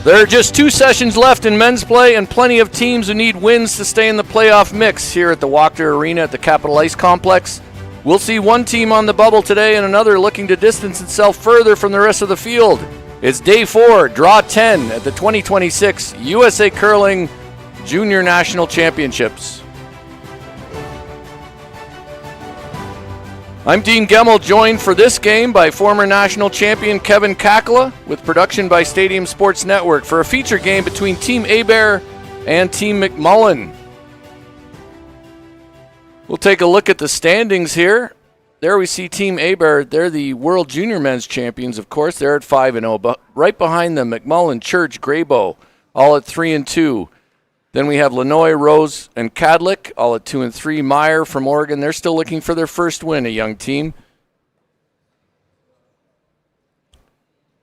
There are just 2 sessions left in men's play and plenty of teams who need wins to stay in the playoff mix here at the Wachter Arena at the Capital Ice Complex. We'll see one team on the bubble today and another looking to distance itself further from the rest of the field. It's day 4, draw 10 at the 2026 USA Curling Junior National Championships. I'm Dean Gemmel, joined for this game by former national champion Kevin Kakla, with production by Stadium Sports Network for a feature game between Team Hebert and Team McMullin. We'll take a look at the standings here. There we see Team Hebert. They're the World Junior Men's Champions, of course. They're at 5-0, but right behind them, McMullin, Church, Graybo, all at 3-2. Then we have Lanoy, Rose, and Cadlick, all at 2-3. Meyer from Oregon, they're still looking for their first win, a young team.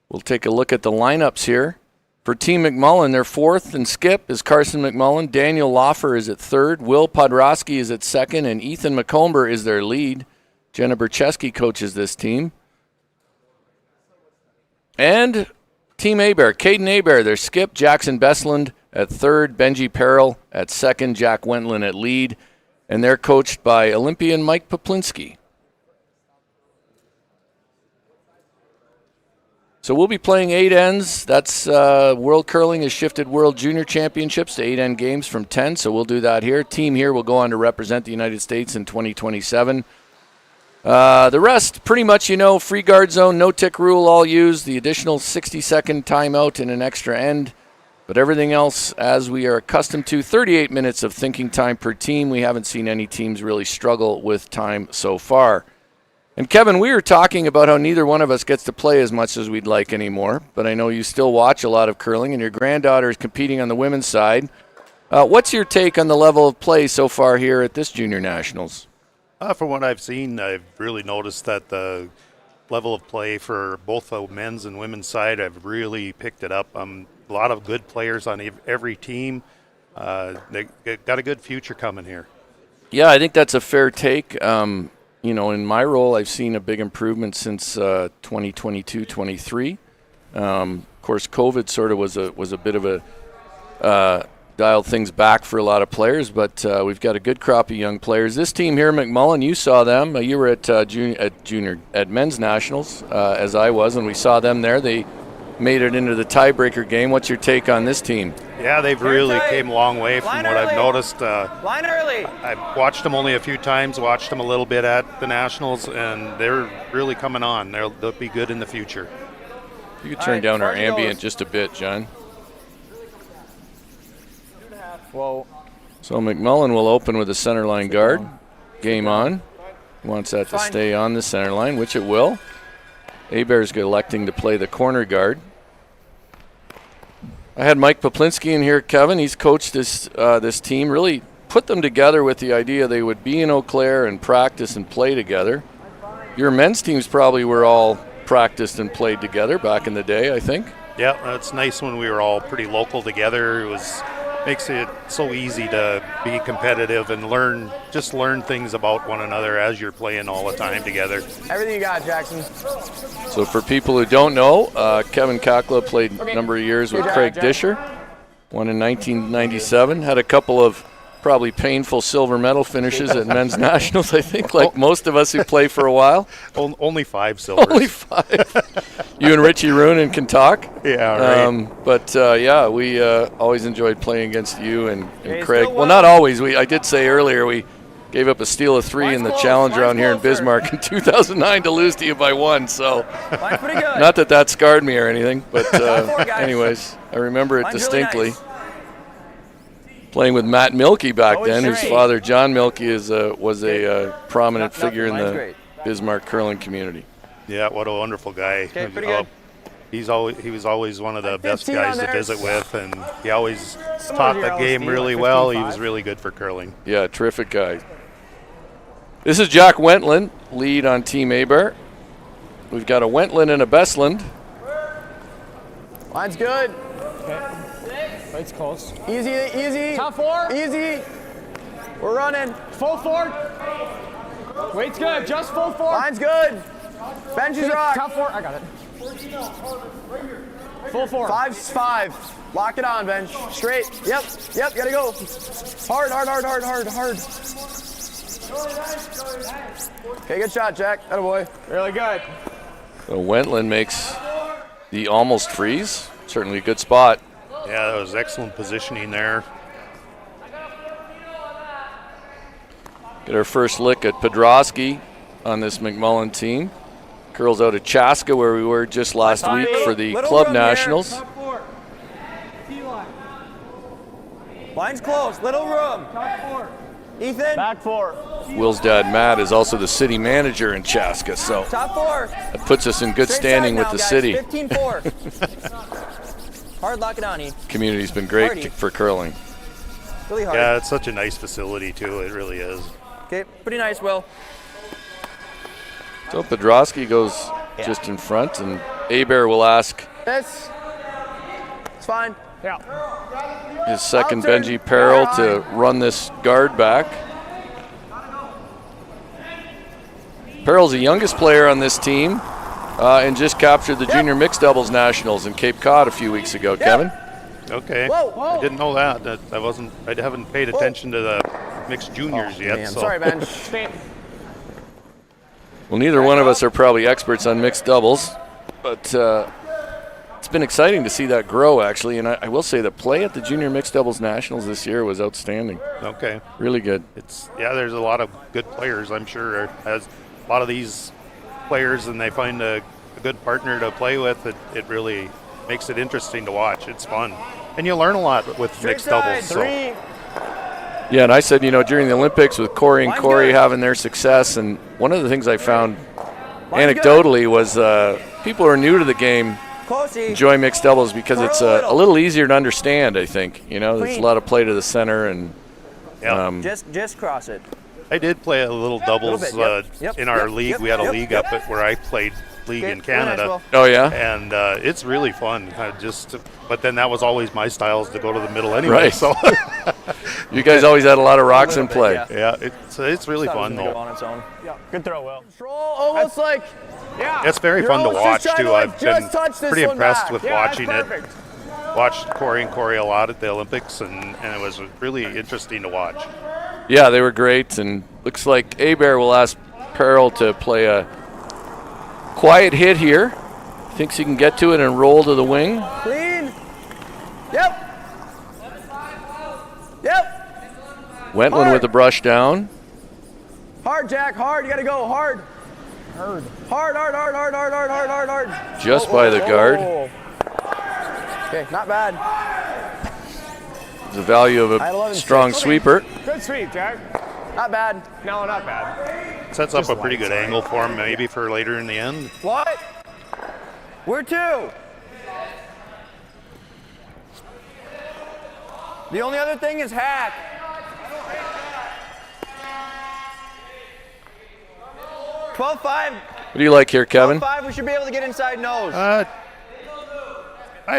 We'll take a look at the lineups here. For Team McMullin, their fourth and skip is Carson McMullin. Daniel Loffer is at third. Will Podrosky is at second, and Ethan McComber is their lead. Jenna Bercheski coaches this team. And Team Hebert, Caden Hebert, their skip, Jackson Bestland at third, Benji Perrell at second, Jack Wentland at lead, and they're coached by Olympian Mike Poplinski. So we'll be playing 8 ends. That's World Curling has shifted World Junior Championships to 8 end games from 10, so we'll do that here. Team here will go on to represent the United States in 2027. The rest, pretty much, free guard zone, no tick rule, all used. The additional 60-second timeout and an extra end. But everything else, as we are accustomed to, 38 minutes of thinking time per team. We haven't seen any teams really struggle with time so far. And Kevin, we were talking about how neither one of us gets to play as much as we'd like anymore, but I know you still watch a lot of curling, and your granddaughter is competing on the women's side. What's your take on the level of play so far here at this Junior Nationals? From what I've seen, I've really noticed that the level of play for both the men's and women's side, I've really picked it up. A lot of good players on every team. They got a good future coming here. Yeah, I think that's a fair take. In my role, I've seen a big improvement since 2022-23. Of course, COVID sort of was a bit of a dialed things back for a lot of players, but we've got a good crop of young players. This team here, McMullin, you saw them. You were at men's nationals, as I was, and we saw them there. They made it into the tiebreaker game. What's your take on this team? Yeah, they've really came a long way from what I've noticed. Line early. I've watched them only a few times, watched them a little bit at the Nationals, and they're really coming on. They'll be good in the future. You could turn down our ambient just a bit, John. Whoa. So McMullin will open with a center line guard. Game on. Wants that to stay on the center line, which it will. Hebert's electing to play the corner guard. I had Mike Poplinski in here, Kevin. He's coached this team, really put them together with the idea they would be in Eau Claire and practice and play together. Your men's teams probably were all practiced and played together back in the day, I think. Yeah, that's nice when we were all pretty local together. Makes it so easy to be competitive and learn things about one another as you're playing all the time together. Everything you got, Jackson. So for people who don't know, Kevin Kakla played a number of years with Craig Disher, won in 1997, had a couple of probably painful silver medal finishes at men's nationals, I think, like most of us who play for a while. Only 5 silvers. Only 5. You and Richie Roonin can talk. Yeah, right. We always enjoyed playing against you and Craig. Well, not always. I did say earlier we gave up a steal of 3 in the challenge round here in Bismarck in 2009 to lose to you by 1. So not that scarred me or anything, but anyways, I remember it distinctly. Really nice. Playing with Matt Milkey back then, whose father, John Milkey, was a prominent figure in the Bismarck curling community. Yeah, what a wonderful guy. Okay, pretty good. He was always one of the best guys to visit with, and he always taught the game really well. He was really good for curling. Yeah, terrific guy. This is Jack Wentland, lead on Team Hebert. We've got a Wentland and a Bestland. Line's good. Okay. Light's close. Easy. Top 4. Easy. We're running. Full 4. Weight's good. Just full 4. Line's good. Benji's rock. Top 4. I got it. Full form. 5-5. Lock it on, bench. Straight. Yep, gotta go. Hard. Okay, good shot, Jack. Attaboy. Really good. So Wentland makes the almost freeze. Certainly a good spot. Yeah, that was excellent positioning there. Get our first lick at Podrosky on this McMullin team. Curls out of Chaska, where we were just last week for the Little club room here. nationals. Line's close. Little room. Ethan. Back 4. Will's dad, Matt, is also the city manager in Chaska, so Top 4. that puts us in good Straight standing side with now, the guys. city. 15-4. Hard, lock it on, E. Community's been great Hardy. for curling. Really hard. Yeah, it's such a nice facility too. It really is. Okay, pretty nice, Will. So Podrosky goes just in front, and Hebert will ask This. It's fine. Yeah. his second I'll turn. Benji Peril All to run this guard back. Perril's the youngest player on this team and just captured the junior mixed doubles nationals in Cape Cod a few weeks ago, Kevin. Okay. Whoa. I didn't know that. I haven't paid attention to the mixed juniors yet. Man, So. sorry, bench. Well, neither one of us are probably experts on mixed doubles, but it's been exciting to see that grow, actually. And I will say the play at the Junior Mixed Doubles Nationals this year was outstanding. Okay. Really good. There's a lot of good players, I'm sure. As a lot of these players, and they find a good partner to play with, it really makes it interesting to watch. It's fun. And you learn a lot with mixed doubles. So. 3. Yeah, and I said, during the Olympics with Corey and Line's Corey good. having their success, and one of the things I found Line's anecdotally was people who are new to the game Close, E. enjoy mixed doubles because it's a little easier to understand, I think. There's a Clean. lot of play to the center, and Yeah. Just cross it. I did play a little doubles Little bit, yep, in our yep, league. yep, we had a yep, league yep. up at where I played league Okay, in really nice, Canada. Will. oh yeah, And it's really fun. But then that was always my styles to go to the middle anyway. Right. So you guys always had a lot of rocks in bit, play. yeah. yeah, it's really Thought it was fun gonna go though. on its own. Yeah. Good throw, Will. Control, almost like Yeah. It's very You're fun to almost watch just trying too. to, like, I've been just touch this pretty one impressed back. with Yeah, watching that's it. perfect. Watched Corey and Corey a lot at the Olympics, and it was really interesting to watch. Yeah, they were great, and looks like Hebert will ask Peril to play a quiet hit here. Thinks he can get to it and roll to the wing. clean. Yep. Wentland Hard. with the brush down. Hard, Jack. Hard. You gotta go hard. Hard. Just by the guard. Okay, not bad. The value of I love a it. strong Okay. sweeper. Good sweep, Jack. Not bad. No, not bad. Sets up a pretty good angle for him, maybe for later in the end. What? Where to? The only other thing is hack. $12.5. What do you like here, Kevin? $12.5. We should be able to get inside nose. I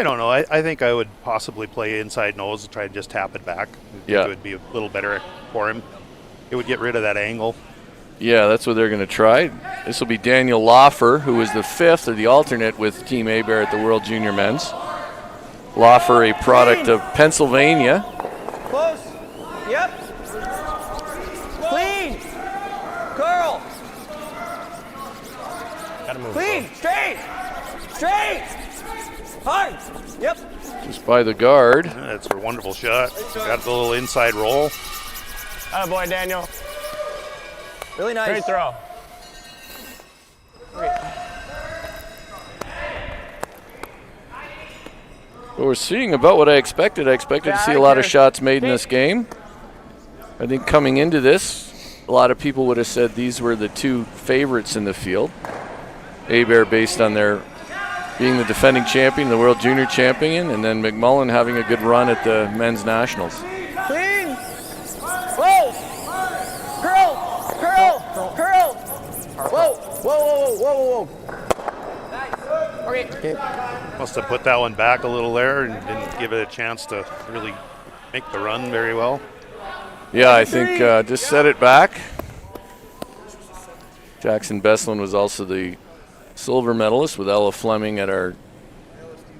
don't know. I think I would possibly play inside nose and try to just tap it back. I think Yeah. it would be a little better for him. It would get rid of that angle. Yeah, that's what they're going to try. This will be Daniel Loffer, who is the fifth or the alternate with Team Hebert at the World Junior Men's. Loffer, a product of Pennsylvania. Close. Yep. Clean. Curl. Gotta move. Clean. Straight. Hard. Yep. Just by the guard. That's a wonderful shot. Got the little inside roll. Attaboy, Daniel. Really nice. Great throw. But we're seeing about what I expected. I expected to see a lot of shots made in this game. I think coming into this, a lot of people would have said these were the two favorites in the field. Hebert based on their being the defending champion, the world junior champion, and then McMullin having a good run at the men's nationals. Clean. Whoa. Curl. Whoa. Okay. Must have put that one back a little there and didn't give it a chance to really make the run very well. Yeah, I think just set it back. Jackson Beslin was also the silver medalist with Ella Fleming at our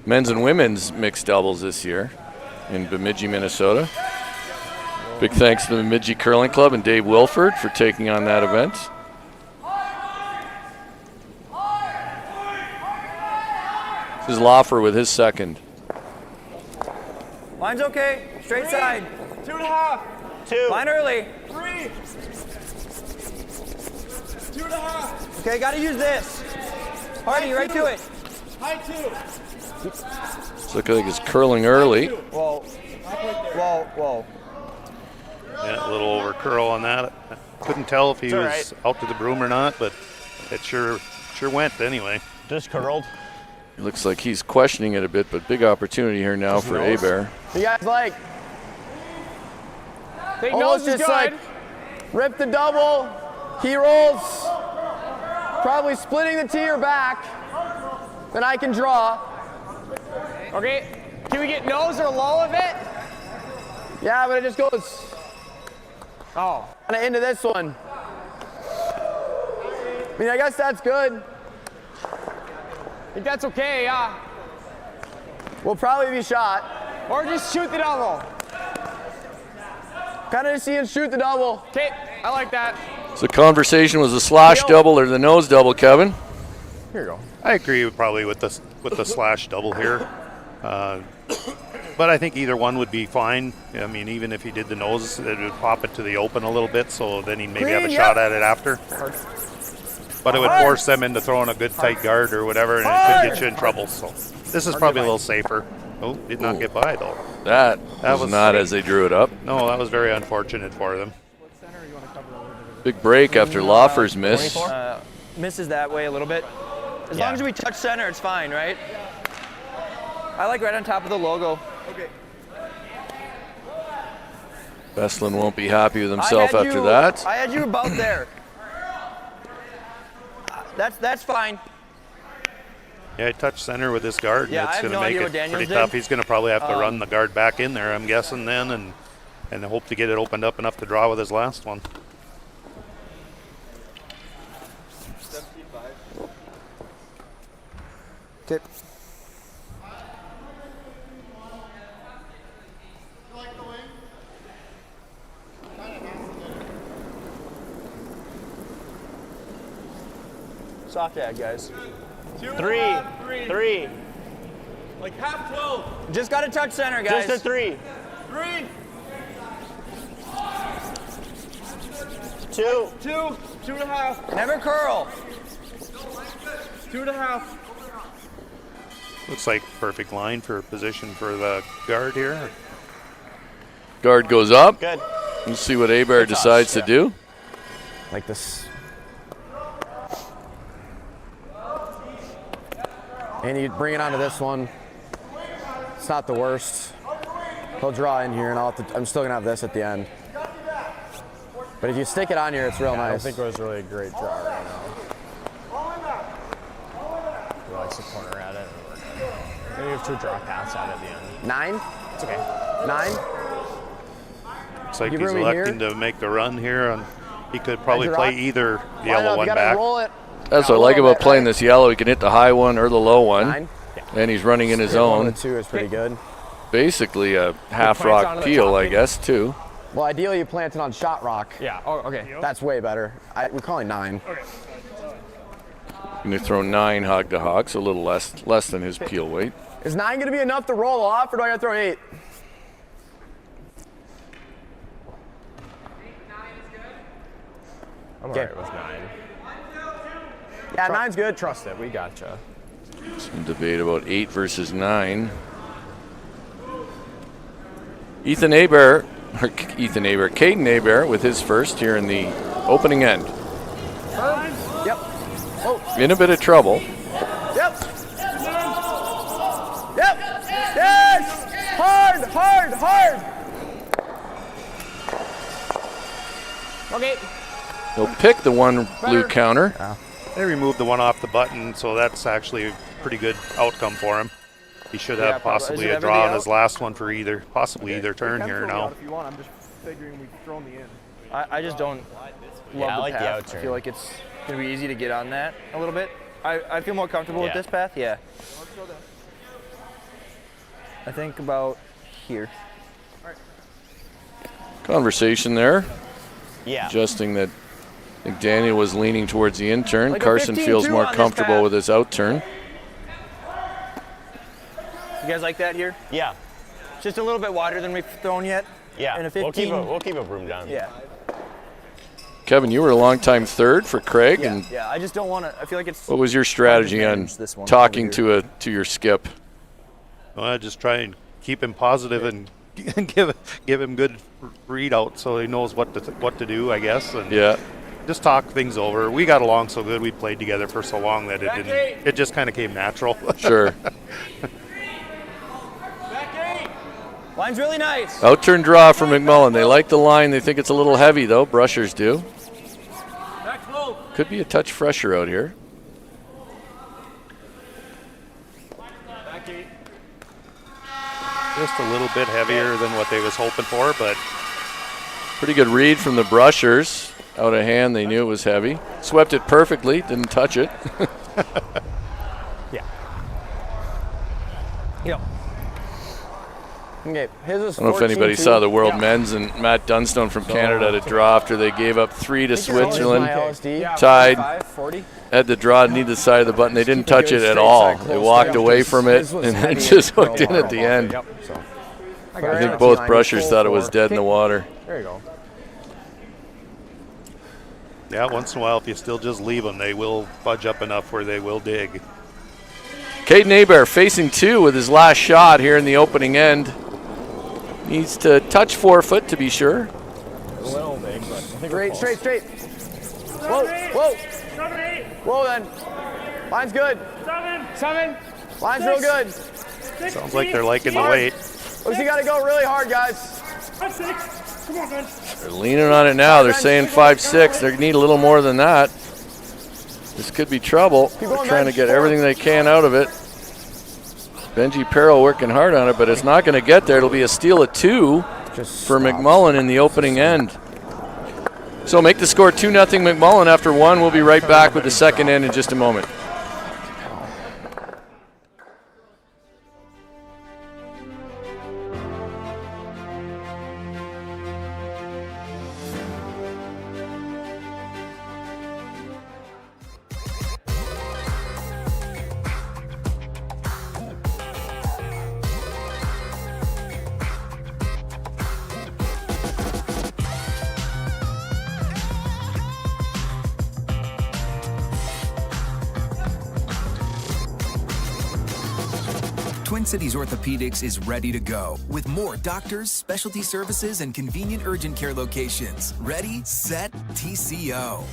men's and women's mixed doubles this year in Bemidji, Minnesota. Big thanks to the Bemidji Curling Club and Dave Wilford for taking on that event. This is Loffer with his second. Line's okay. Straight side. 2.5. 2. Line early. 3. 2.5. Okay, gotta use this. Hardy, right to it. High 2. It's looking like it's curling early. Whoa. Whoa. Yeah, a little over curl on that. I couldn't tell if he was out to the broom or not, but it sure went anyway. Just curled. It looks like he's questioning it a bit, but big opportunity here now for Hebert. You guys like Think almost nose is just good. like rip the double. He rolls. Probably splitting the tee or back. Then I can draw. Okay. Can we get nose or low of it? Yeah, but it just goes Oh. kind of into this one. I mean, I guess that's good. I think that's okay, yeah. We'll probably be shot. Or just shoot the double. Kind of just see him shoot the double. Okay, I like that. So the conversation was the slash double or the nose double, Kevin? Here you go. I agree probably with the slash double here. But I think either one would be fine. I mean, even if he did the nose, it would pop it to the open a little bit, so then he'd maybe have a shot at it after. But it would force them into throwing a good tight guard or whatever, and it could get you in trouble. So this is probably a little safer. Oh, did not get by though. That was not as they drew it up. No, that was very unfortunate for them. Big break after Loffer's miss. Misses that way a little bit. As long as we touch center, it's fine, right? I like right on top of the logo. Okay. Veslin won't be happy with himself after that. I had you about there. That's fine. Yeah, touch center with this guard. Yeah, I it's have going no to make idea it what Daniels pretty did. tough. He's going to probably have to run the guard back in there, I'm guessing, then, and hope to get it opened up enough to draw with his last one. Okay. Soft ad, guys. 3. Like half 12. Just got to touch center, guys. Just a 3. 3. 2. 2.5. Never curl. 2.5. Looks like perfect line for position for the guard here. Guard goes up. Good. We'll see what Hebert decides to do. Like this. And you bring it onto this one. It's not the worst. He'll draw in here, and I'm still gonna have this at the end. But if you stick it on here, it's real nice. I don't think it was really a great draw right now. He likes to corner at it. Maybe have 2 draw paths out at the end. 9? It's okay. 9? Looks like Give he's room in electing to make the run here, and he could probably Roger, play Rock. either Line yellow up, one you gotta back. roll it. That's what I like about playing this yellow. He can hit the high one or the low one. 9? And he's running in his One own. and 2 is pretty good. Basically a half rock peel, I guess, too. Well, ideally you plant it on shot rock. Yeah. Oh, okay. That's way better. We're calling 9. Going to throw 9 hog to hog, so a little less than his peel weight. Is 9 gonna be enough to roll off, or do I gotta throw 8? I'm Okay. alright with 9. Yeah, 9's good. Trust it. We gotcha. Some debate about 8 versus 9. Caden Hebert with his first here in the opening end. Yep. In a bit of trouble. Yep. Yep. Yes. Hard. Okay. He'll pick the one blue counter. They removed the one off the button, so that's actually a pretty good outcome for him. He should have possibly a draw on his last one for either turn here now. If you want, I'm just figuring we've thrown the in. I just don't love I the like the path. out turn. I feel like it's gonna be easy to get on that a little bit. I feel more comfortable with this path. Yeah. I think about here. Conversation there. Yeah. Adjusting that. I think Daniel was leaning towards the in turn. Like a Carson 15-2 feels more on this comfortable pad. with his out turn. You guys like that here? Yeah. Just a little bit wider than we've thrown yet. Yeah. And a 15. We'll keep a room down. Yeah. Kevin, you were a long-time third for Craig, and Yeah. I just don't want to. I feel like it's. what was your strategy on Advantage, this one talking over to your skip? Well, I just try and keep him positive and give him good readout so he knows what to do, I guess. And Yeah. just talk things over. We got along so good. We played together for so long that it just kind of came natural. Sure. Line's really nice. Out turn draw for McMullin. They like the line. They think it's a little heavy, though. Brushers do. Could be a touch fresher out here. Just a little bit heavier than what they was hoping for, but Pretty good read from the Brushers. Out of hand, they knew it was heavy. Swept it perfectly, didn't touch it. Yeah. Yep. Okay, his is I don't know if anybody 14-2. saw the World Men's and Matt Dunstone from Canada to draw after they gave up 3 to Switzerland. My LSD. Tied. 45, 40. Had the draw neither side of the button. They didn't Keep it touch good it at straight all. side, They close walked down. away from it His was and heavy it just and hooked in at the end. Yep. So. I think both Brushers thought it was dead in the water. There you go. yeah, once in a while, if you still just leave them, they will fudge up enough where they will dig. Caden Hebert facing 2 with his last shot here in the opening end. Needs to touch 4 foot to be sure. A little big, but I think we're Straight, close. straight. Whoa. Whoa then. Line's good. 7. Line's real good. Sounds like they're liking the weight. Looks you gotta go really hard, guys. 5-6. Come on, man. They're leaning on it now. They're saying 5-6. They need a little more than that. This could be trouble. They're going, trying to Benj. get everything they can out of it. Benji Perrell working hard on it, but it's not going to get there. It'll be a steal of 2 for McMullin in the opening end. So make the score 2-0 McMullin after 1. We'll be right back with the second end in just a moment. Twin Cities Orthopedics is ready to go with more doctors, specialty services, and convenient urgent care locations. Ready, set, TCO.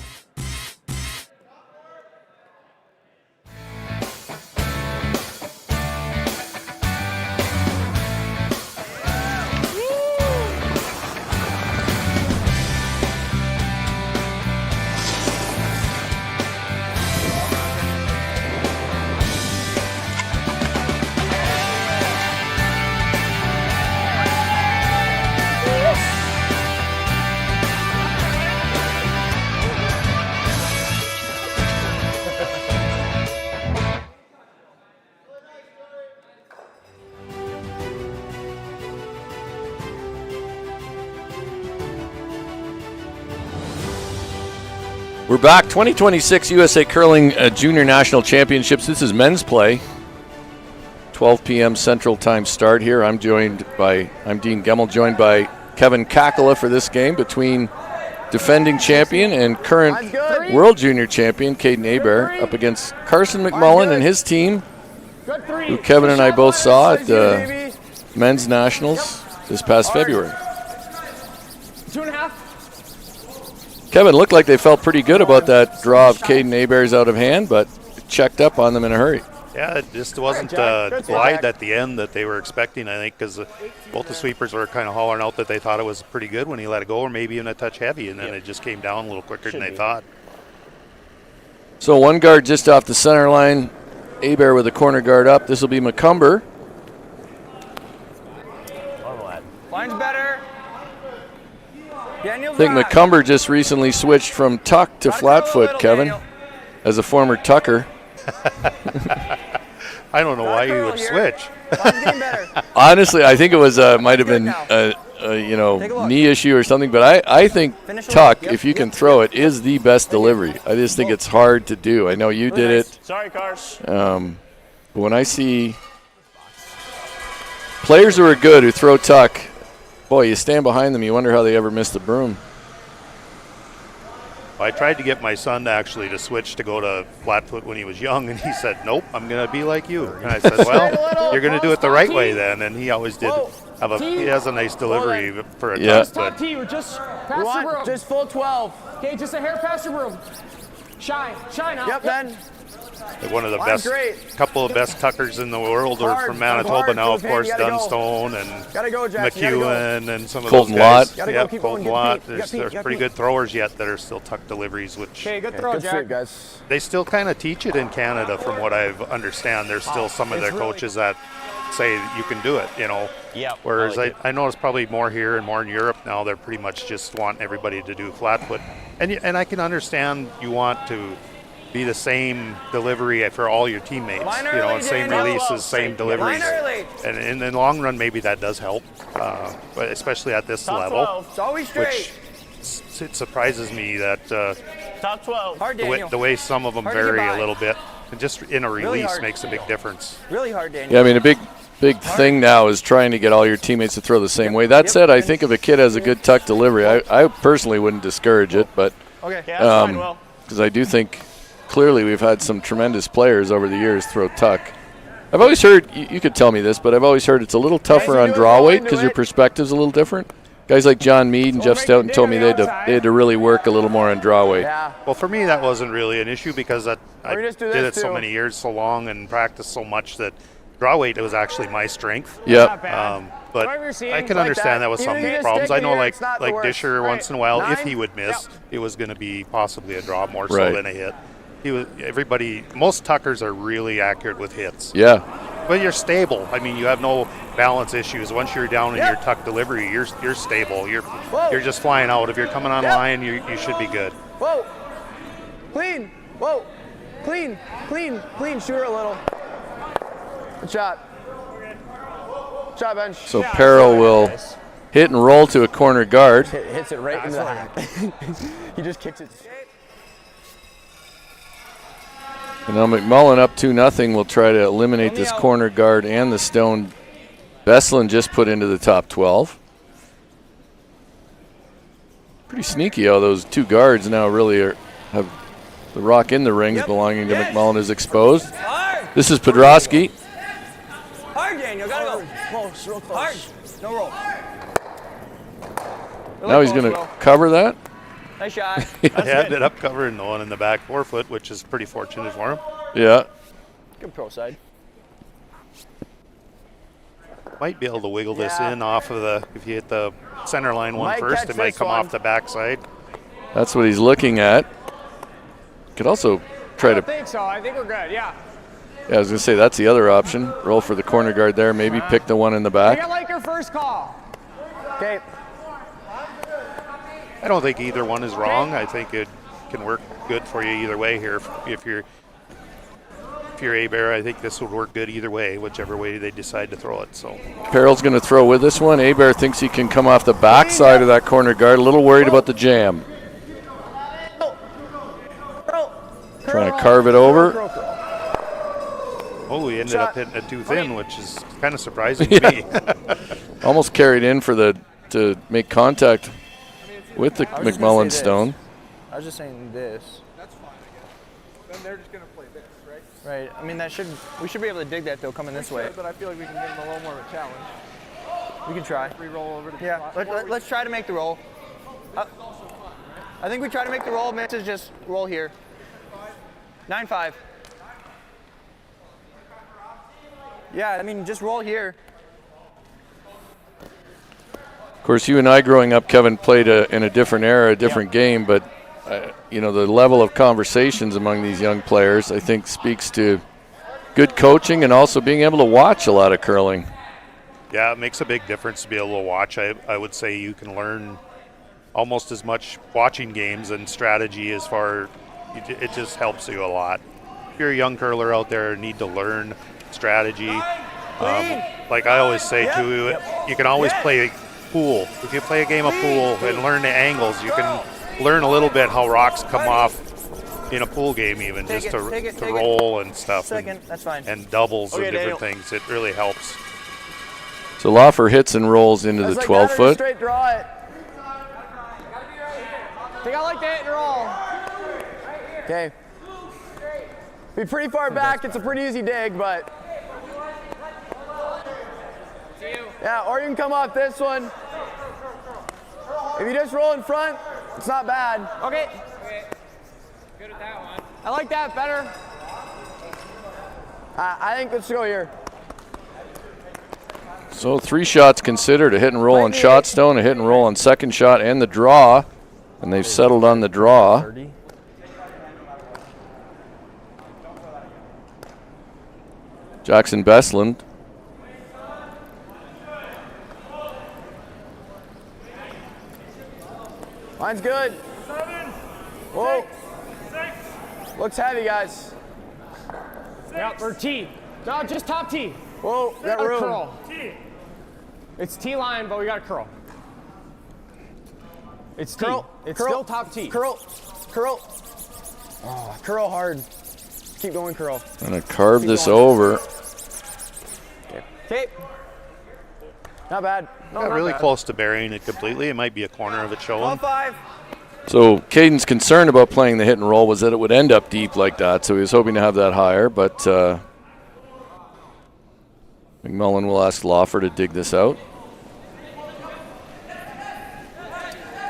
We're back. 2026 USA Curling Junior National Championships. This is men's play. 12 p.m. Central Time start here. I'm Dean Gemmel, joined by Kevin Kakala for this game between defending champion and current World Junior Champion Caden Hebert up against Carson McMullin and his team, who Kevin and I both saw at the Men's Nationals this past February. 2.5. Kevin, looked like they felt pretty good about that draw of Caden Hebert's out of hand, but it checked up on them in a hurry. Yeah, it just wasn't the glide at the end that they were expecting, I think, because both the sweepers were kind of hollering out that they thought it was pretty good when he let it go, or maybe even a touch heavy, and then it just came down a little quicker than they thought. So one guard just off the center line, Hebert with a corner guard up. This will be McCumber. Line's better. I think McCumber just recently switched from tuck to flat foot, Kevin, as a former tucker. I don't know why you would switch. Line's getting better. Honestly, I think it was might have been Now. Take a look. knee issue or something. But I think Finish the tuck, look. Yep, if you can yep, throw it, is the best delivery. I just think it's hard to do. I know you did it. Sorry, Cars. But when I see players who are good who throw tuck, boy, you stand behind them, you wonder how they ever miss the broom. I tried to get my son to switch to go to flat foot when he was young, and he said, nope, I'm going to be like you. And I said, well, you're going to do it the right way then. And he always did he has a nice delivery for a tuck. Stop T, we're just past We the want broom. just full 12. Okay, just a hair past the broom. Shine out. Yep, then. One of the Line's best, great. couple of best tuckers in the world are Hard, from Manitoba hard, now, of Josephine, course, you gotta go. Dunstone and Gotta go, Jackson, gotta go. McEwen and some of Colton those guys. Lott. Gotta go, Yep, keep Colton going, get Lott. Pete, get There's Pete, get pretty Pete. good throwers yet that are still tuck deliveries, which Okay, good throw, Good Jack. streak, guys. they still kind of teach it in Canada from what I understand. There's still some of their coaches that say you can do it, Yeah. Whereas I notice probably more here and more in Europe now, they're pretty much just want everybody to do flat foot. And I can understand you want to be the same delivery for all your teammates, Line early, same Daniel. releases, same deliveries. Line early. And in the long run, maybe that does help, but especially at this Top level, 12. It's always straight. which it surprises me that Top 12. Hard, the Daniel. way some of them Hard to get vary by. a little bit. And just in a release hard. makes a big difference. Really hard, Daniel. Yeah, I mean, a big thing now is trying to get all your teammates to throw the same way. That said, I think if a kid has a good tuck delivery, I personally wouldn't discourage it, but Okay. Yeah, that's fine, Will. because I do think clearly we've had some tremendous players over the years throw tuck. I've always heard, you could tell me this, but I've always heard it's a little tougher on draw weight because your perspective's a little different. Guys like John Mead and Jeff Stoughton told me they had to really work a little more on draw weight. Yeah. Well, for me, that wasn't really an issue because I Or you just do did this it so too. many years, so long, and practiced so much that draw weight was actually my strength. Yep. But Whatever you're seeing, I can like understand that. that with Even some if you just problems. stick I it know, here, like it's not the worst. Disher Right. once in a while, if 9? he would miss, it was going to be possibly a draw more so Right. than a hit. Most tuckers are really accurate with hits. Yeah. But you're stable. I mean, you have no balance issues. Once you're down in your tuck delivery, you're stable. You're just flying out. If you're coming on line, you should be good. Whoa. Clean. Whoa. Clean. Clean. Clean. Shoot her a little. Good shot. Good shot, bench. So Peril will hit and roll to a corner guard. Hits it right into the hat. He just kicks it. And now McMullin up 2-0 will try to eliminate this corner guard and the stone Besselin just put into the top 12. Pretty sneaky how those two guards now really have the rock in the rings belonging to McMullin is exposed. This is Podrosky. Hard, Daniel. Gotta go. Close. Real close. Hard. No roll. Now he's going to cover that. Nice shot. He ended up covering the one in the back forefoot, which is pretty fortunate for him. Yeah. Good pro side. Might be able to wiggle this in off of if you hit the center line one Might first, catch it might this come one. off the backside. That's what he's looking at. Could also try I to, think so. I think we're good. Yeah. yeah, I was going to say that's the other option. Roll for the corner guard there, maybe pick the one in the I think back. I like your first call. Okay. I don't think either one is wrong. I think it can work good for you either way here. If you're Hebert, I think this would work good either way, whichever way they decide to throw it. So Peril's going to throw with this one. Hebert thinks he can come off the back side of that corner guard. A little worried about the jam. Trying to carve it over. he ended up hitting it too thin, which is kind of surprising to me. Almost carried in to make contact with the McMullin stone. I was just saying this. That's fine, I guess. Then they're just going to play this, right? Right. I mean, we should be able to dig that though, coming this way. But I feel like we can give them a little more of a challenge. We can try. Free roll over to the Yeah. spot. Let's try to make the roll. I think we try to make the roll. Misses, just roll here. 9-5. Yeah, I mean, just roll here. Of course, you and I growing up, Kevin, played in a different era, a different game, but the level of conversations among these young players, I think, speaks to good coaching and also being able to watch a lot of curling. Yeah, it makes a big difference to be able to watch. I would say you can learn almost as much watching games and strategy as far. It just helps you a lot. If you're a young curler out there, need to learn strategy. Like I always say too, you can always play pool. If you play a game of pool and learn the angles, you can learn a little bit how rocks come off in a pool game, even just to roll and stuff. That's fine. And doubles and different things. It really helps. So Loffer hits and rolls into the 12-foot. Straight draw it. I think I like the hit and roll. Okay. Be pretty far back. It's a pretty easy dig, but. Yeah, or you can come off this one. If you just roll in front, it's not bad. Okay. Good at that one. I like that better. I think let's go here. So 3 shots considered, a hit and roll on shot stone, a hit and roll on second shot, and the draw. And they've settled on the draw. Jackson Bestland. Mine's good. 7, Whoa. 6. Looks heavy, guys. Yep, or T. No, just top T. Whoa, got Or room. curl. T. It's T line, but we got curl. It's T. Curl. It's curl, still top T. Curl. Curl. Oh, curl hard. Keep going, curl. Gonna carve this over. Okay. Not bad. No, Got not really bad. close to burying it completely. It might be a corner of it showing. 5. So Caden's concern about playing the hit and roll was that it would end up deep like that, so he was hoping to have that higher, but McMullin will ask Loffer to dig this out.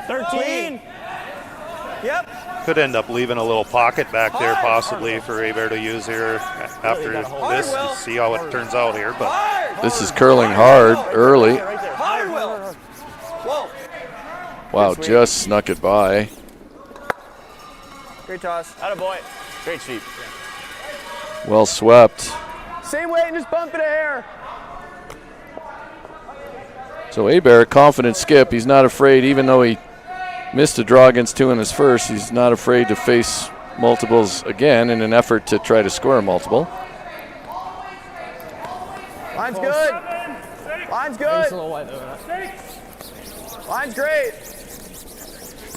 13. Yep. Could end up leaving a little pocket back there possibly for Hebert to use here after this to see how it turns out here. But This is curling hard early. Hard, Will. Whoa. Wow, just snuck it by. Great toss. Attaboy. Great sweep. Well swept. Same weight and just bump it a hair. So Hebert, confident skip. He's not afraid, even though he missed a draw against 2 in his first, he's not afraid to face multiples again in an effort to try to score a multiple. Line's good. 7, 6. Line's It's good. a little wide though. 6. Line's great.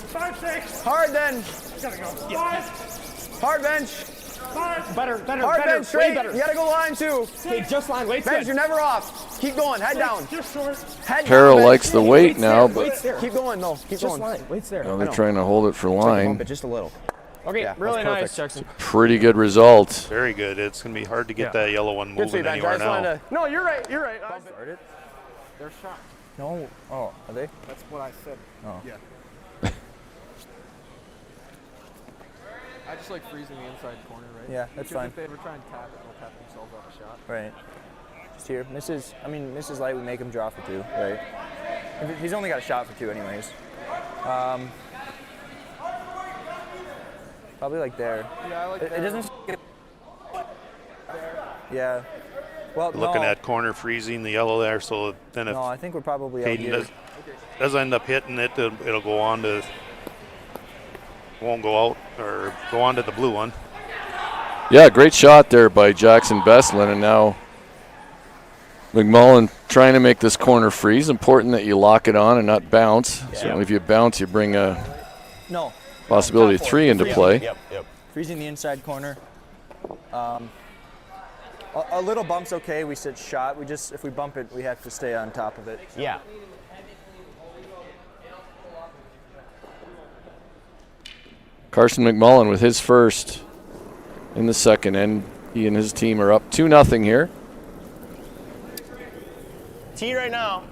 5, 6. Hard then. Gotta go. 5. Hard bench. 5. Better, better, Hard better. bench straight. Way better. You gotta go line too. Hey, just line. Weight's Bench, good. you're never off. Keep going. Head down. Just short. Head Carroll down, bench. likes the weight now, but Weight's there. Keep going though. Keep Just going. line. Weight's there. they're trying to hold it for line. Bump it just a little. Okay, Yeah, really that's nice, perfect. Jackson. Pretty good result. very good. It's going to be hard to get that yellow one Good moving sweep, bench. I anywhere just wanted now. to. No, you're right. You're right. They're shot. No. Oh, are they? That's what I said. Oh. Yeah. I just like freezing the inside corner, right? Yeah, that's Because fine. if they ever try and tap it, they'll tap themselves off a shot. Right. Just here. Mrs. Light would make him draw for 2, right? He's only got a shot for 2 anyways. Probably like there. Yeah, I like It that. doesn't. Yeah. Well, Looking no. at corner freezing the yellow there, so then if No, I think we're probably out Caden here. does end up hitting it, it'll go on to, won't go out or go on to the blue one. Yeah, great shot there by Jackson Bestland, and now McMullin trying to make this corner freeze. Important that you lock it on and not bounce. Certainly if you bounce, you bring a No. possibility of Top 4. 3 into play. Yep. Freezing the inside corner. A little bump's okay. We sit shot. If we bump it, we have to stay on top of it. Yeah. Carson McMullin with his first in the second, and he and his team are up 2-0 here. T right now.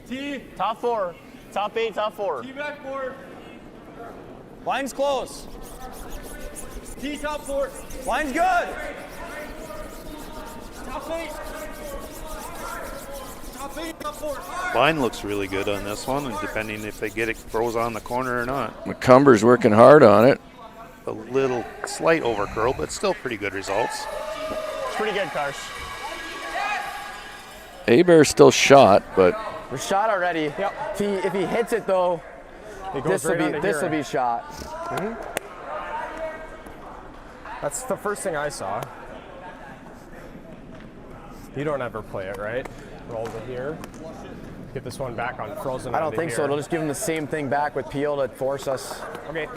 T. Top 4. Top 8, top 4. T backboard. Line's close. T top 4. Line's good. Top 8. Top 8, top 4. Line looks really good on this one, and depending if they get it froze on the corner or not. McCumber's working hard on it. A little slight overcurl, but still pretty good results. It's pretty good, Karsh. Hebert still shot, but We're shot already. Yep. If he hits it though, It goes this will right be under here. be shot. That's the first thing I saw. You don't ever play it, right? Roll to here. Get this one back on frozen. I don't think so. It'll just give him the same thing back with peel to force us. Okay.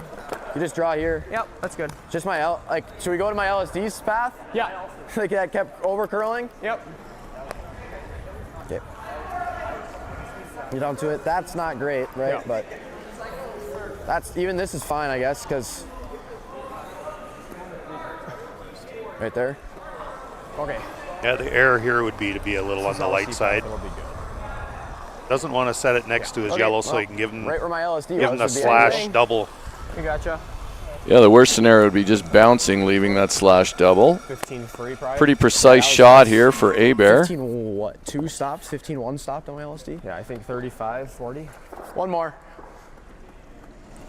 You just draw here. Yep, that's good. Just my should we go to my LSD's path? Yeah. Like that kept over curling? Yep. Okay. Get onto it. That's not great, right? Yeah. But even this is fine, I guess, because right there. Okay. Yeah, the error here would be to be a little on the light side. It'll be good. Doesn't want to set it next to his Okay, yellow so well, he can give him, right where my LSD give him the was would be slash anything. double. We gotcha. Yeah, the worst scenario would be just bouncing, leaving that slash double. 15 free probably. Pretty precise shot here for Hebert. 15 what? 2 stops? 15 1 stopped on my LSD? Yeah, I think 35, 40. One more.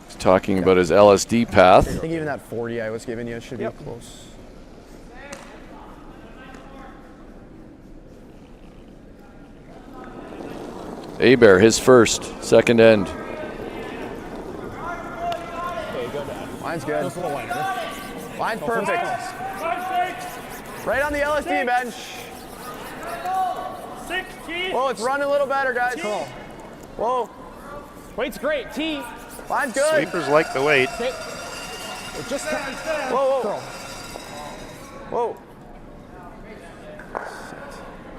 He's talking about his LSD path. I think even that 40 I was giving you should be close. Hebert, his first, second end. Okay, good. Mine's good. Just a little lighter. Mine's perfect. Right on the LSD bench. 16. Whoa, it's running a little better, guys. Whoa, Weight's great. T. mine's good. Sweepers like the weight. Okay. Just Whoa. Whoa.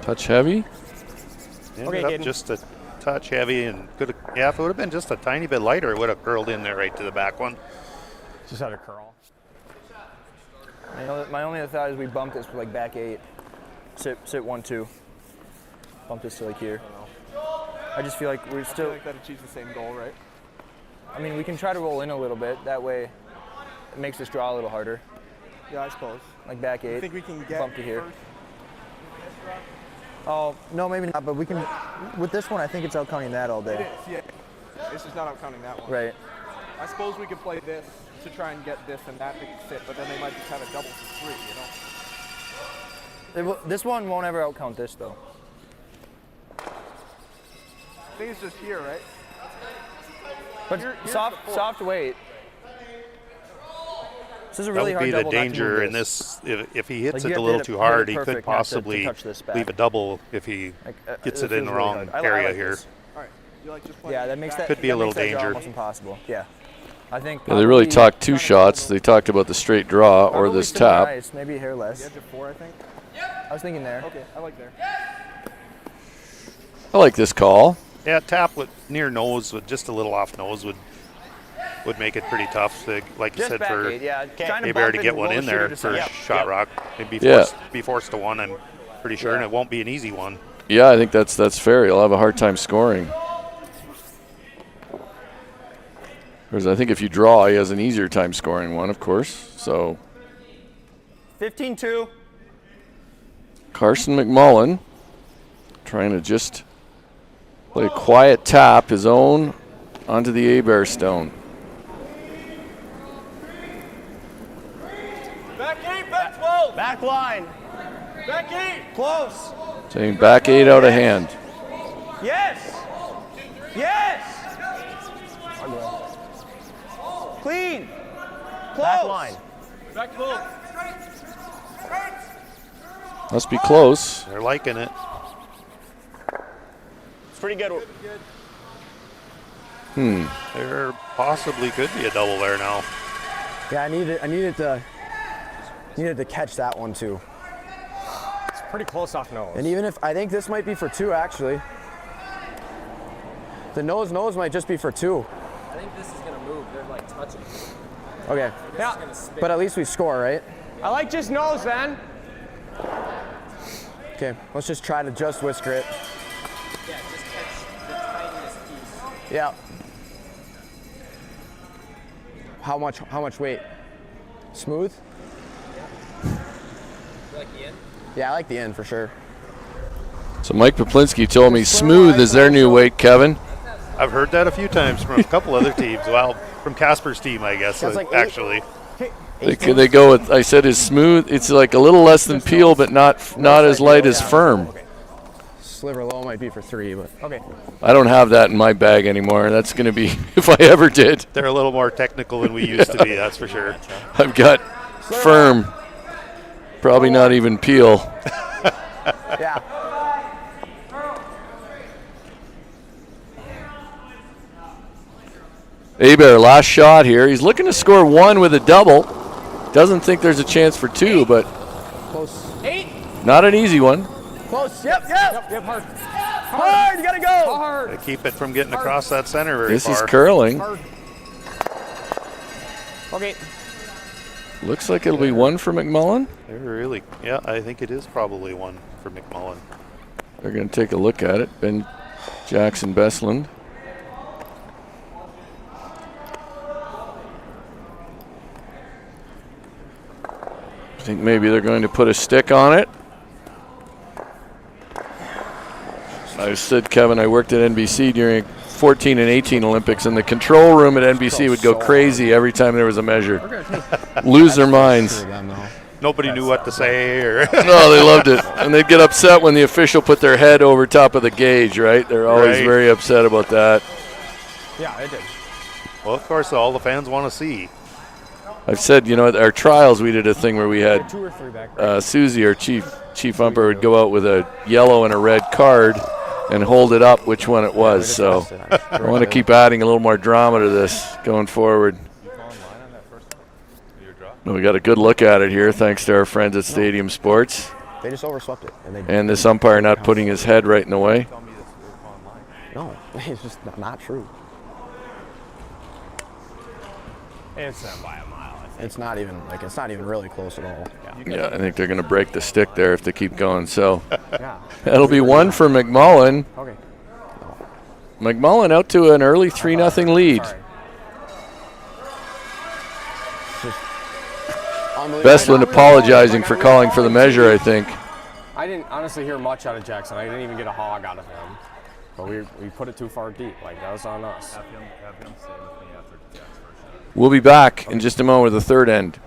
Touch heavy. Ended Okay, up Caden. just a touch heavy and could have, yeah, if it would have been just a tiny bit lighter, it would have curled in there right to the back one. Just had a curl. My only other thought is we bump this for like back 8. Sit 1-2. Bump this to like here. I just feel like we're still. I feel like that achieves the same goal, right? I mean, we can try to roll in a little bit. That way, it makes us draw a little harder. Yeah, I suppose. Like back 8. I think we can get bump to here. first. Oh no, maybe not. But we can. With this one, I think it's out counting that all It day. is, yeah. This is not out counting that one. Right. I suppose we could play this to try and get this and that to fit, but then they might just have a double for 3, you know? This one won't ever out count this though. I think it's just here, right? But Here's soft weight. This is a really That would hard be the double not to danger move in this. If he hits Like, you it have a to little hit it- too hit hard, it he could perfect not to possibly touch this back. leave a double if he Like, gets this it in feels the really wrong hard. I area like here. this. All right. You like just playing Yeah, that makes that Could be a that little makes that draw danger. almost impossible. Yeah, I think. Yeah, they really probably talked 2 trying to shots. go They talked about the straight draw or probably this center tap. ice, maybe a hair the less. edge of 4, I think. I was thinking there. Okay, I like there. I like this call. Yeah, tap with near nose with just a little off nose would make it pretty tough. To, like you Just said, back for 8, yeah. Trying to Hebert bump to it get and one roll in the shooter there to for center. shot rock and be forced to one. I'm pretty sure, and it won't be an easy one. Yeah, I think that's fair. He'll have a hard time scoring. Whereas I think if you draw, he has an easier time scoring one, of course. So 15-2. Carson McMullin trying to just play a quiet tap, his own, onto the Hebert stone. Back 8, back 12. Back line. Back 8. Close. Saying back 8 out of hand. Yes. Yes. Clean. Close. Back line. Back 12. Must be close. They're liking it. It's pretty good. There possibly could be a double there now. Yeah, I needed to catch that one too. It's pretty close off nose. And even if I think this might be for 2 actually. The nose might just be for 2. I think this is gonna move. They're like touching. Okay. Yeah. Gonna spin. But at least we score, right? I like just nose then. Okay, let's just try to just whisker it. Yeah, just catch the tiniest piece. Yeah. How much weight? Smooth? You like the end? Yeah, I like the end for sure. So Mike Poplinski told me smooth is their new weight, Kevin. I've heard that a few times from a couple other teams. Well, from Casper's team, I guess, That's like actually. They go with, I said is smooth. It's like a little less than peel, but not as light as firm. Sliver low might be for 3, but Okay. I don't have that in my bag anymore. That's going to be, if I ever did. They're a little more technical than we used to be, that's for sure. I've got firm, probably not even peel. Yeah. Hebert, last shot here. He's looking to score 1 with a double. Doesn't think there's a chance for 2, but Close. 8. not an easy one. Close. Yep. Yep, hard. Hard. You gotta go. Hard. To keep it from getting across that center very This far. is curling. Hard. Okay. Looks like it'll be 1 for McMullin. Really, yeah, I think it is probably 1 for McMullin. They're going to take a look at it. Ben Jackson Bestland. I think maybe they're going to put a stick on it. I said, Kevin, I worked at NBC during 14 and 18 Olympics, and the control room at NBC would go crazy every time there was a measure. Lose their minds. Nobody knew what to say. Or No, they loved it. And they'd get upset when the official put their head over top of the gauge, right? They're always very upset about that. Yeah, it did. Well, of course, all the fans want to see. I've said, at our trials, we did a thing where we had 2 or 3 back. Susie, our chief umpire, would go out with a yellow and a red card and hold it up which one it was. So I want to keep adding a little more drama to this going forward. We got a good look at it here, thanks to our friends at Stadium Sports. They just overswept it. And this umpire not putting his head right in the way. No, it's just not true. It's by a mile. I think. It's not even really close at all. Yeah, I think they're going to break the stick there if they keep going. So that'll be 1 for McMullin. Okay. McMullin out to an early 3-0 lead. Bestland apologizing for calling for the measure, I think. I didn't honestly hear much out of Jackson. I didn't even get a hog out of him. But we put it too far deep. Like, that was on us. Have him stay with me after Jack's first shot. We'll be back in just a moment with the third end.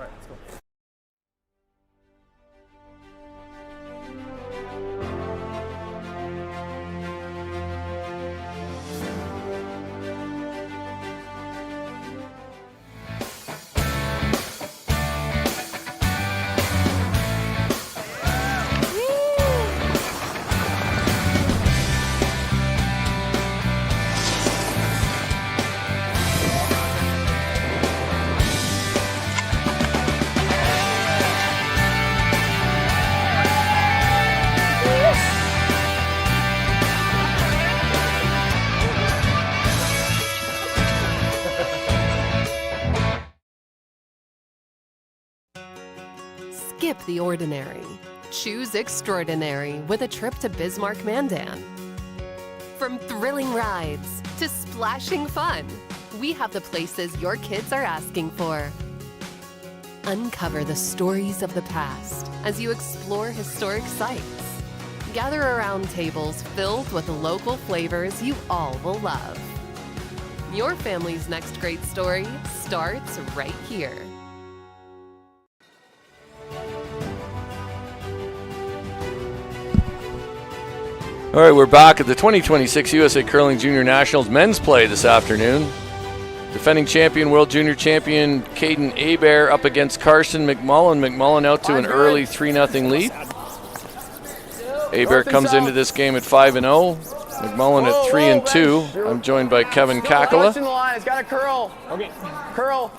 Skip the ordinary. Choose extraordinary with a trip to Bismarck Mandan. From thrilling rides to splashing fun, we have the places your kids are asking for. Uncover the stories of the past as you explore historic sites. Gather around tables filled with the local flavors you all will love. Your family's next great story starts right here. All right, we're back at the 2026 USA Curling Junior Nationals men's play this afternoon. Defending champion, world junior champion Caden Hebert up against Carson McMullin. McMullin out to an early 3-0 lead. Hebert comes into this game at 5-0. McMullin at 3-2. I'm joined by Kevin Kakala. Touching the line. It's got to curl. Okay. Curl.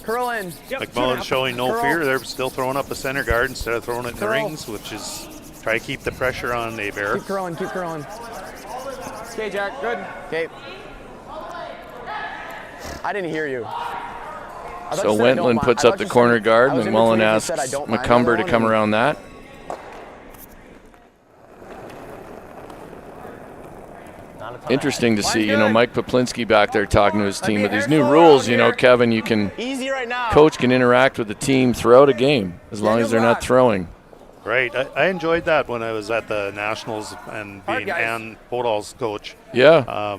Curl in. McMullin's showing no fear. They're still throwing up a center guard instead of throwing it in the rings, which is try to keep the pressure on Hebert. Keep curling. Keep curling. Okay, Jack. Good. Okay. I didn't hear you. So Wentland puts up the corner guard. McMullin asks McCumber to come around that. Interesting to see, Mike Poplinski back there talking to his team. With these new rules, Kevin, you can, coach can interact with the team throughout a game as long as they're not throwing. Right. I enjoyed that when I was at the Nationals and being Ann Podol's coach. Yeah.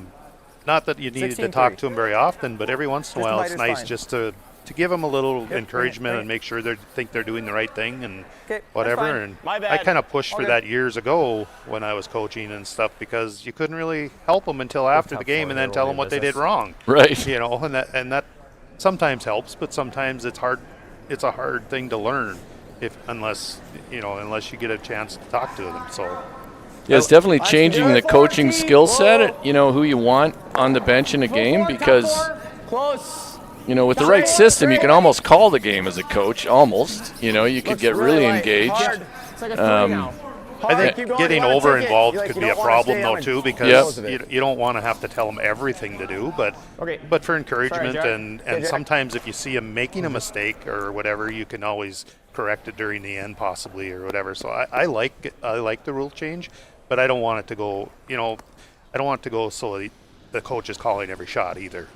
Not that you needed to talk to him very often, but every once in a while it's nice just to give them a little encouragement and make sure they think they're doing the right thing and whatever. And I kind of pushed for that years ago when I was coaching and stuff because you couldn't really help them until after the game and then tell them what they did wrong. Right. And that sometimes helps, but sometimes it's hard. It's a hard thing to learn. unless you get a chance to talk to them. So Yeah, it's definitely changing the coaching skill set, who you want on the bench in a game, because, with the right system, you can almost call the game as a coach, almost. You could get really engaged. I think getting over-involved could be a problem, though, too, because you don't want to have to tell them everything to do, but for encouragement, and sometimes if you see them making a mistake or whatever, you can always correct it during the end, possibly, or whatever. So I like the rule change, but I don't want it to go, I don't want it to go so the coach is calling every shot either.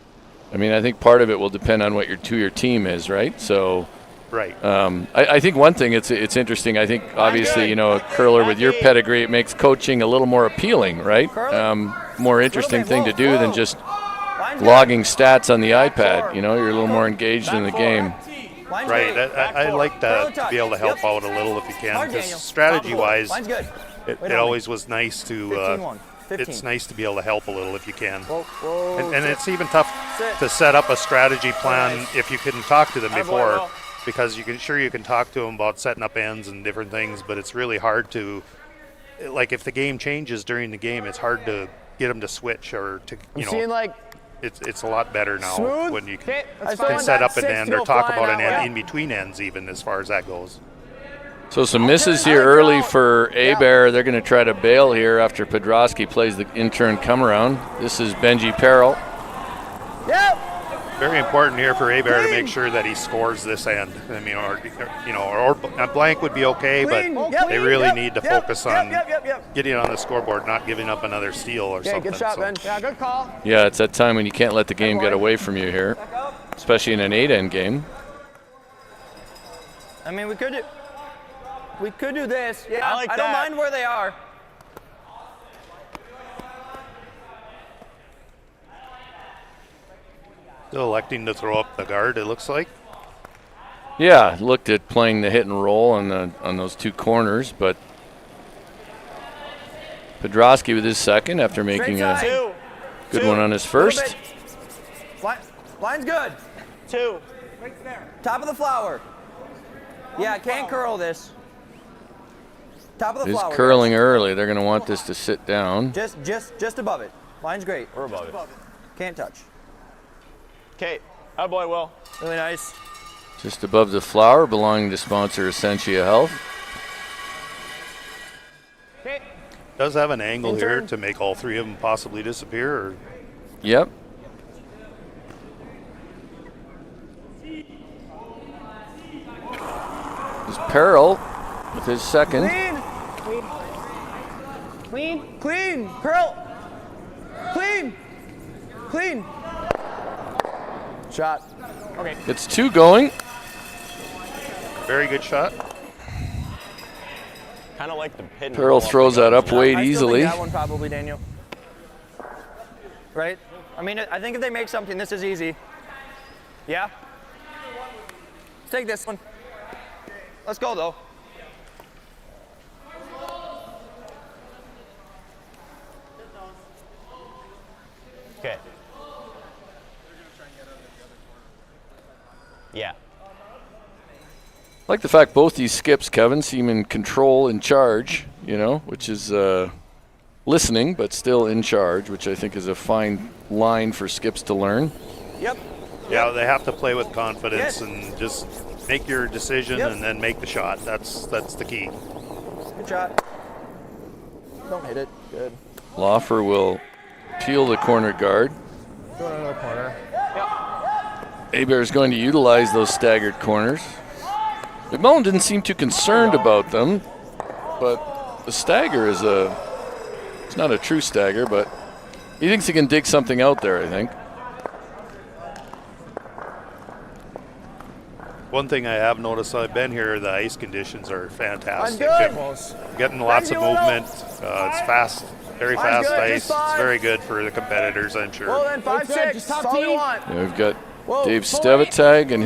I mean, I think part of it will depend on what your team is, right? So. Right. I think one thing it's interesting. I think obviously a curler with your pedigree, it makes coaching a little more appealing, right? More interesting thing to do than just logging stats on the iPad. You're a little more engaged in the game. Right. I like that, to be able to help out a little if you can, because strategy-wise, it always was nice to. It's nice to be able to help a little if you can. And it's even tough to set up a strategy plan if you couldn't talk to them before. Because you can talk to them about setting up ends and different things, but it's really hard to, like, if the game changes during the game, it's hard to get them to switch or to, it's a lot better now when you can set up an end or talk about an end in between ends, even as far as that goes. So some misses here early for Hebert. They're going to try to bail here after Podrosky plays the in-turn come-around. This is Benji Perrell. Yep. Very important here for Hebert to make sure that he scores this end. I mean, or a blank would be okay, but they really need to focus on getting on the scoreboard, not giving up another steal or something. Good shot, Ben. Yeah, good call. Yeah, it's that time when you can't let the game get away from you here, especially in an 8-end game. I mean, we could do this. Yeah, I don't mind where they are. Still electing to throw up the guard, it looks like. Yeah, looked at playing the hit and roll on those two corners, but Podrosky with his second after making a good one on his first. Line's good. 2. Top of the flower. Yeah, can't curl this. Top of the flower. It's curling early. They're going to want this to sit down. Just above it. Line's great. We're above it. Can't touch. Okay. Attaboy, Will. Really nice. Just above the flower, belonging to sponsor Essentia Health. Okay. Does have an angle here to make all three of them possibly disappear. Or? Yep. It's Perrell with his second. Clean. Pearl. Clean. Shot. Okay. It's 2 going. Very good shot. Kind of like the pin. Perrell throws that up weight easily. That one probably, Daniel. Right? I mean, I think if they make something, this is easy. Yeah? Let's take this one. Let's go, though. Okay. Yeah. I like the fact both these skips, Kevin, seem in control, in charge, which is listening, but still in charge, which I think is a fine line for skips to learn. Yep. Yeah, they have to play with confidence and just make your decision and then make the shot. That's the key. Good shot. Don't hit it. Good. Loffer will peel the corner guard. Go to another corner. Hebert is going to utilize those staggered corners. McMullin didn't seem too concerned about them, but the stagger is it's not a true stagger, but he thinks he can dig something out there, I think. One thing I have noticed, I've been here, the ice conditions are fantastic. Getting lots of movement. It's fast, very fast ice. It's very good for the competitors, I'm sure. Well, then 5-6. That's all you want. Yeah, we've got Dave Stevatag and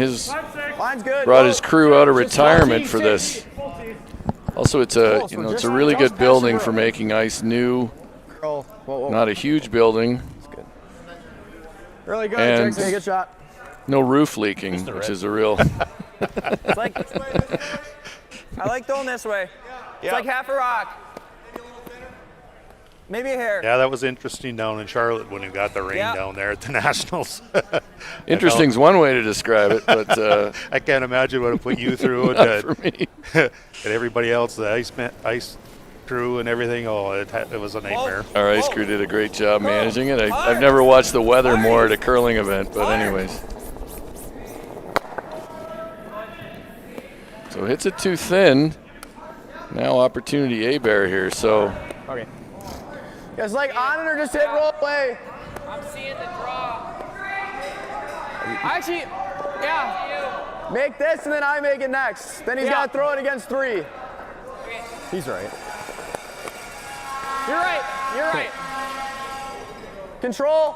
brought his crew out of retirement for this. Also, it's a it's a really good building for making ice new. Not a huge building. Really good. And good shot. No roof leaking, which is a real. I like going this way. It's like half a rock. Maybe a hair. Yeah, that was interesting down in Charlotte when we got the rain down there at the Nationals. Interesting's one way to describe it, but I can't imagine what it put you through. Not for me. And everybody else, the ice crew and everything. Oh, it was a nightmare. our ice crew did a great job managing it. I've never watched the weather more at a curling event, but anyways. So hits it too thin. Now opportunity Hebert here. So. Okay. Guys, like on it or just hit roll away. I'm seeing the draw. Actually, yeah. Make this and then I make it next. Then he's got to throw it against 3. He's right. You're right. You're right. Control.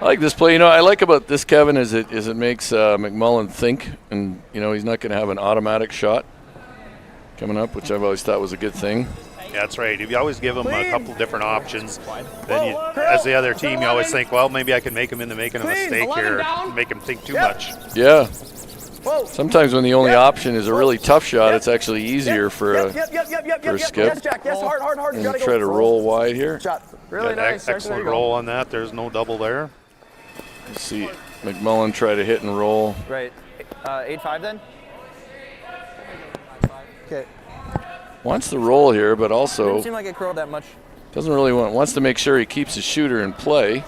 I like this play. You know, I like about this, Kevin, is it makes McMullin think, and you know he's not going to have an automatic shot coming up, which I've always thought was a good thing. Yeah, that's right. If you always give them a couple different options, then you, as the other team, you always think, well, maybe I can make them into making a mistake here, make them think too much. Yeah. Sometimes when the only option is a really tough shot, it's actually easier for a skip. Yes, Jack. Yes, hard. And try to roll wide here. Shot. Really nice. Excellent roll on that. There's no double there. Let's see McMullin try to hit and roll. Right. 8-5 then? Okay. Wants the roll here, but also Didn't seem like it curled that much. doesn't really wants to make sure he keeps his shooter in play.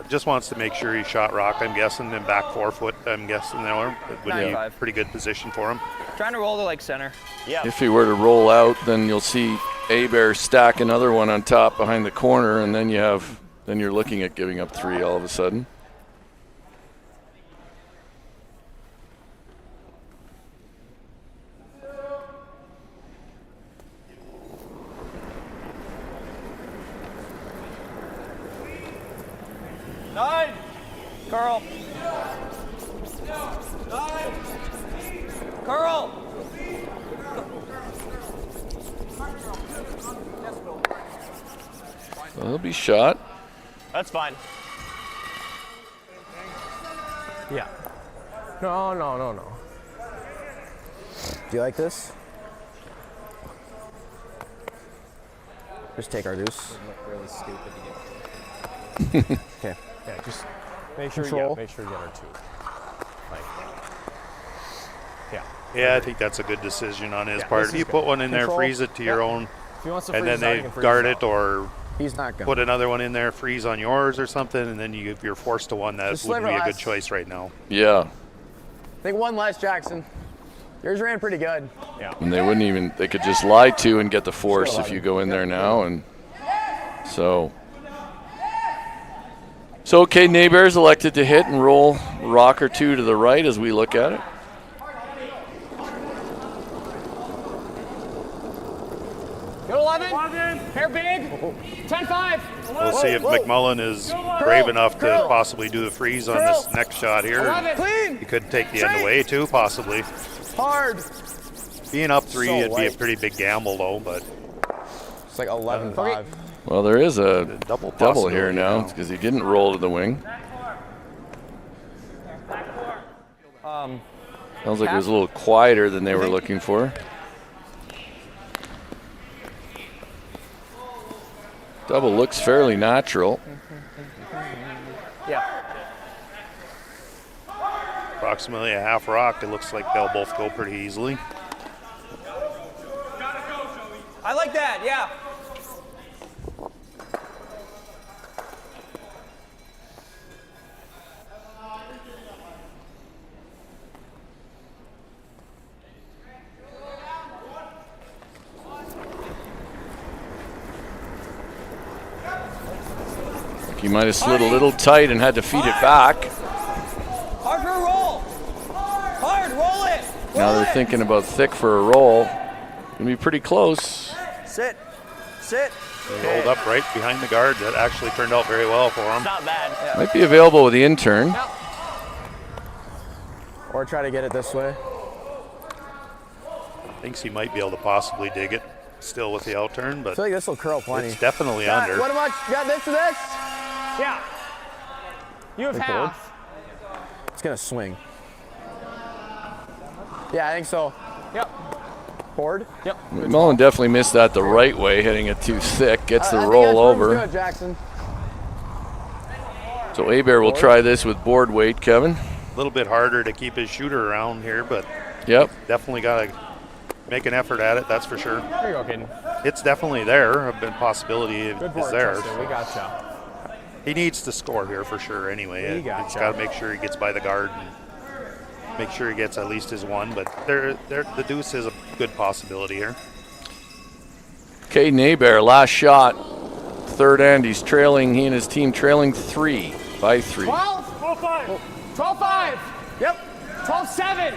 Just wants to make sure he shot rock, I'm guessing, and back 4 foot, I'm guessing. It would be a pretty good position for him. Trying to roll to like center. Yeah. If he were to roll out, then you'll see Hebert stack another one on top behind the corner, and then you're looking at giving up 3 all of a sudden. Carl. Carl. So he'll be shot. That's fine. Yeah. No. Do you like this? Just take our deuce. Really stupid to get. Okay. Yeah, just make sure Control. make sure you get our 2. Like, Yeah, I think that's a good decision on his Yeah, part. this If you is put good. one in there, Control. freeze it to your own, if he wants to and then freeze out, he they can freeze guard out. it, or He's not going. put another one in there, freeze on yours or something, and then you're forced to one. That Just wouldn't be sliver a good less. choice right now. Yeah. I think one less, Jackson. Yours ran pretty good. Yeah. And they could just lie to and get the force if you go in there now. And so Caden Hebert's elected to hit and roll rock or 2 to the right as we look at it. Good 11. Hair big. 10-5. We'll see if McMullin is brave enough to possibly do the freeze on this next shot here. 11. Clean. He could take the end away too, possibly. Hard. Being up 3, So it'd be a light. pretty big gamble though, but It's like 11-5. Well, there is a double double here possibility now now. because he didn't roll to the wing. Sounds like it was a little quieter than they were looking for. Double looks fairly natural. Yeah. approximately a half rock. It looks like they'll both go pretty easily. I like that, yeah. He might have slid a little tight and had to feed it back. Hard for a roll. Hard, roll it. Now they're thinking about thick for a roll. Gonna be pretty close. Sit. Sit. They rolled up right behind the guard. That actually turned out very well for him. Not bad. Yeah. Might be available with the intern. Or try to get it this way. Thinks he might be able to possibly dig it still with the out turn, I but feel like this will curl plenty. it's definitely Got under. What much? Got this to this? Yeah. You have half. It's gonna swing. Yeah, I think so. Yep. Board. Yep. McMullin definitely missed that the right way, hitting it too thick. Gets the I think roll that's over. Good, Jackson. So Hebert will try this with board weight, Kevin. A little bit harder to keep his shooter around here, but Yep. definitely got to make an effort at it, that's for sure. There you go, Caden. It's definitely there. A bit possibility Good is board, there. Chester. We gotcha. He needs to score here for sure anyway. We gotcha. He's got to make sure he gets by the guard and make sure he gets at least his one, but the deuce is a good possibility here. Caden Hebert, last shot. Third end, he's trailing, he and his team trailing 3 by 3. 12. 12-5. Yep. 12-7.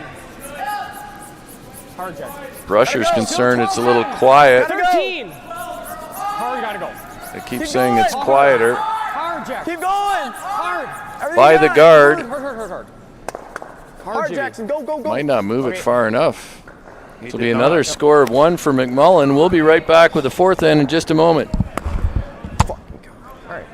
Hard check. Brusher's concerned it's a little quiet. 13. Hard, gotta go. They keep saying it's quieter. Hard, Jack. Keep going. Hard. Everything By you the got. guard. Hard. Hard, Jimmy. Jackson. Go, go, go. Might not move it far enough. He This will did be not. another score of 1 for McMullin. We'll be right back with the fourth end in just a moment. All right.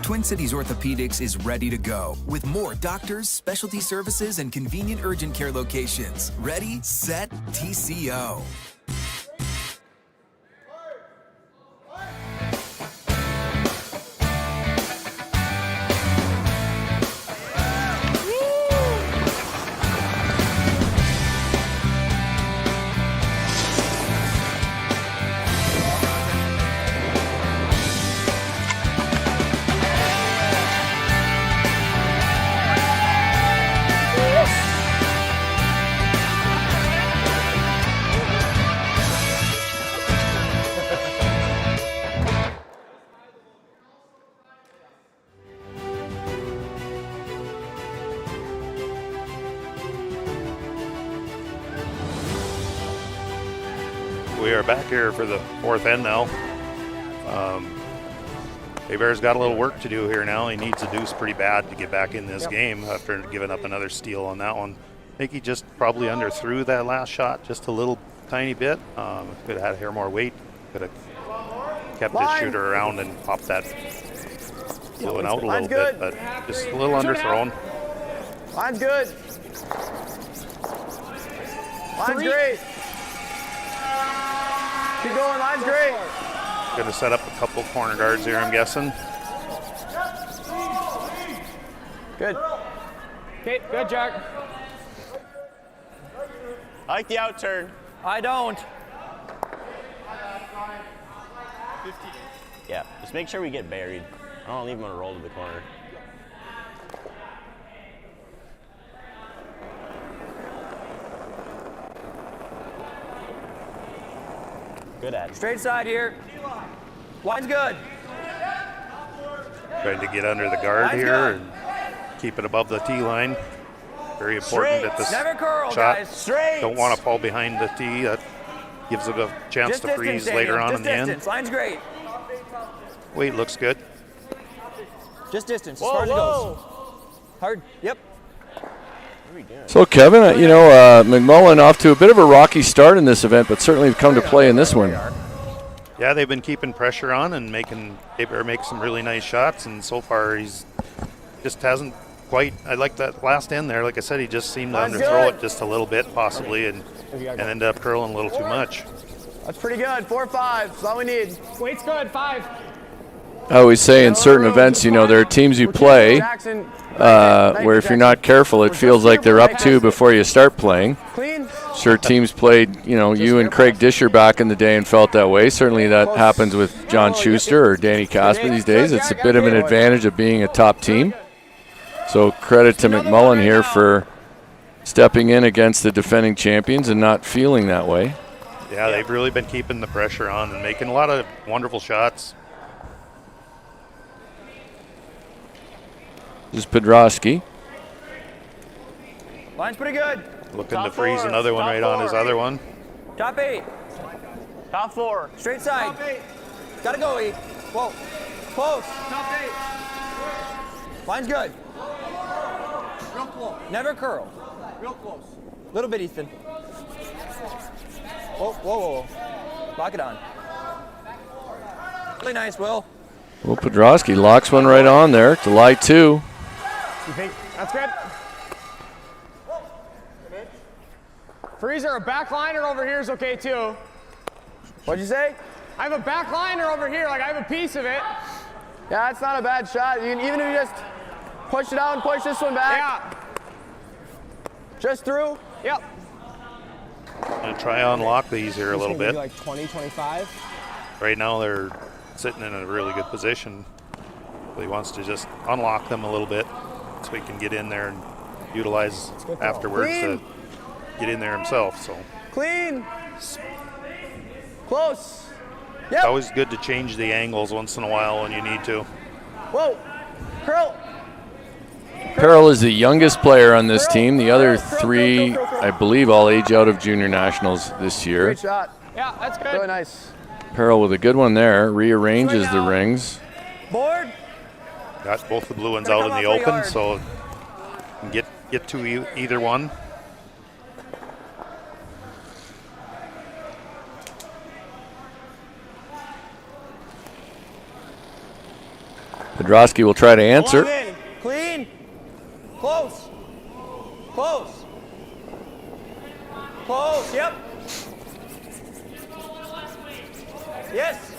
Twin Cities Orthopedics is ready to go with more doctors, specialty services, and convenient urgent care locations. Ready, set, TCO. We are back here for the fourth end now. Hebert's got a little work to do here now. He needs a deuce pretty bad to get back in this game after giving up another steal on that one. I think he just probably underthrew that last shot just a little tiny bit. Could have had more weight. Could have kept his shooter around and popped that one out a little bit, but just a little underthrown. Line's good. Line's great. Keep going, line's great. Going to set up a couple corner guards here, I'm guessing. Good. Okay, good, Jack. I like the out turn. I don't. Yeah, just make sure we get buried. I don't want to leave him on a roll to the corner. Good at it. Straight side here. Line's good. Trying to get under the guard Line's here good. and keep it above the tee line. Very important Straight. at this Never curl, shot. guys. Straight. Don't want to fall behind the tee. That gives it a chance Just to distance, freeze Daniel. later on Just in the end. distance. Line's great. Weight looks good. Just distance, as far as it goes. Hard. Yep. So Kevin, McMullin off to a bit of a rocky start in this event, but certainly have come to play in this one. Yeah, they've been keeping pressure on and making Hebert make some really nice shots, and so far he's just hasn't quite. I like that last end there. Like I said, he just seemed to underthrow it just a little bit, possibly, and ended up curling a little too much. That's pretty good. 4-5. That's all we need. Weight's good. 5. I always say in certain events, there are teams you play Jackson. where if you're not careful, it feels like they're up 2 before you start playing. Clean. Sure, teams played, you and Craig Disher back in the day and felt that way. Certainly that happens with John Schuster or Danny Casper these days. It's a bit of an advantage of being a top team. So credit to McMullin here for stepping in against the defending champions and not feeling that way. Yeah, they've really been keeping the pressure on and making a lot of wonderful shots. This is Podrosky. Line's pretty good. Looking to freeze another one right on his other one. Top 8. Top 4. Straight side. Top 8. Gotta go, E. Whoa. Close. Top 8. Line's good. Real close. Never curl. Real close. Little bit, Ethan. Whoa, whoa, whoa. Lock it on. Really nice, Will. Well, Podrosky locks one right on there to lie 2. You think that's good? Freezer, a back liner over here is okay too. What'd you say? I have a back liner over here, like I have a piece of it. Yeah, it's not a bad shot. You can, even if you just push it out and push this one back. Yeah. Just through. Yep. Gonna try to unlock these here a little bit. Like 20, 25. Right now they're sitting in a really good position. But he wants to just unlock them a little bit so he can get in there and utilize afterwards to get in there himself. So Clean. Close. it's Yep. always good to change the angles once in a while when you need to. Whoa. Curl. Peril is the youngest player on this team. The other 3, I believe, all age out of junior nationals this year. Great shot. Yeah, that's good. Really nice. Peril with a good one there. Rearranges the rings. Board. Got both the blue ones out in the open, so you can get to either one. Podrosky will try to answer. In. Clean. Close. Close. Close. Yep. Yes.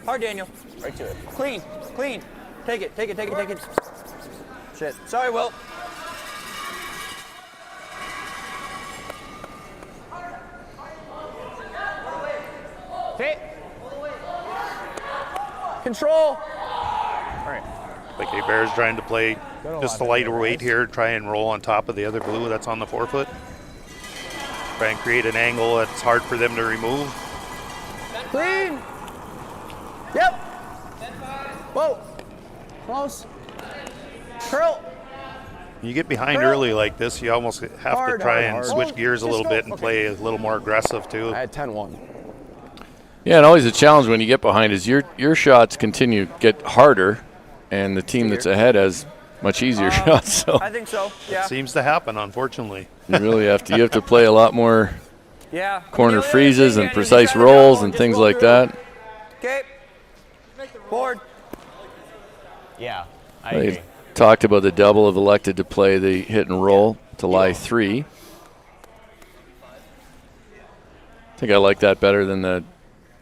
Hard, Daniel. Right to it. Clean. Clean. Take it. Take it. Take it. Take it. Shit. Sorry, Will. Hit. Control. Like Hebert's trying to play just the lighter weight here, try and roll on top of the other blue that's on the forefoot. Try and create an angle that's hard for them to remove. Clean. Yep. Whoa. Close. Curl. You get behind early like this, you almost have to try and switch gears a little bit and play a little more aggressive too. I had 10-1. Yeah, and always a challenge when you get behind is your shots continue to get harder, and the team that's ahead has much easier shots. So I think so. Yeah. It seems to happen, unfortunately. you really have to play a lot more Yeah. corner freezes and precise rolls and things like that. Okay. Board. Yeah, I They agree. talked about the double, have elected to play the hit and roll to lie 3. I think I like that better than the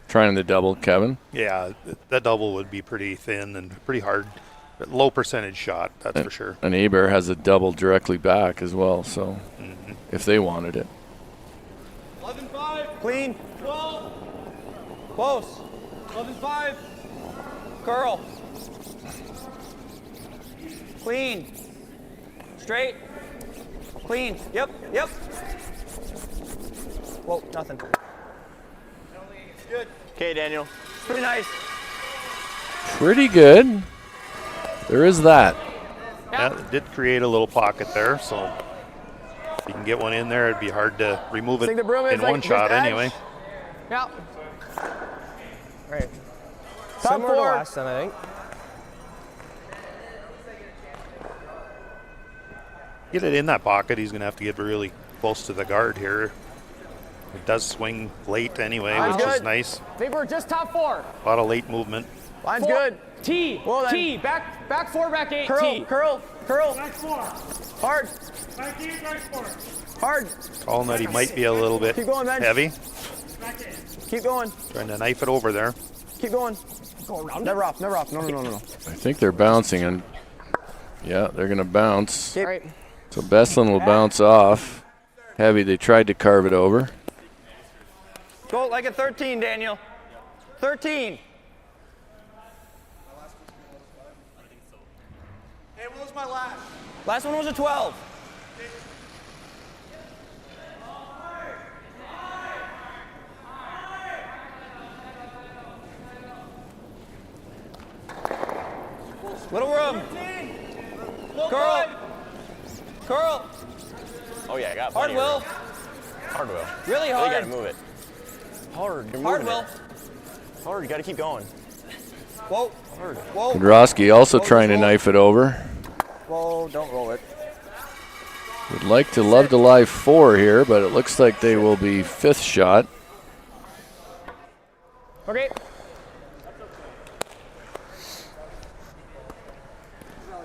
trying the double, Kevin. Yeah, that double would be pretty thin and pretty hard. Low percentage shot, that's for sure. And Hebert has a double directly back as well, so if they wanted it. 11-5. Clean. 12. Close. 11-5. Curl. Clean. Straight. Clean. Yep. Yep. Whoa, nothing. Good. Okay, Daniel. Pretty nice. Pretty good. There is that. Yeah, it did create a little pocket there, so if you can get one in there, it'd be hard to remove it Think the broom is in like one just shot edge? anyway. Yeah. Right. Top Similar to 4. last time, I think. Get it in that pocket, he's going to have to get really close to the guard here. It does swing late anyway, which is good. nice. Hebert, just top 4. A lot of late movement. Line's 4. good. T. Well then. T. Back 4, back 8. Curl. T. Curl. Curl. Back 4. Hard. Back 8, back 4. Hard. Calling that he might be a little bit Keep going, Ben. heavy. Back 8. Keep going. Trying to knife it over there. Keep going. Go around. Never off. Never off. No. I think they're bouncing, and yeah, they're going to bounce. Keep. Right. So Beslin will bounce off. Heavy, they tried to carve it over. Go like a 13, Daniel. 13. Hey, what was my last? Last one was a 12. Little room. Curl. Curl. Oh yeah, I got Hard plenty of will. room. Hard will. Really You hard. gotta move it. Hard. You're Hard moving will. it. Hard. You gotta keep going. Whoa. Hard. Whoa. Kudrowski also Whoa, trying to roll. knife it over. Whoa, don't roll it. Would like to love to live 4 here, but it looks like they will be 5th shot. Okay.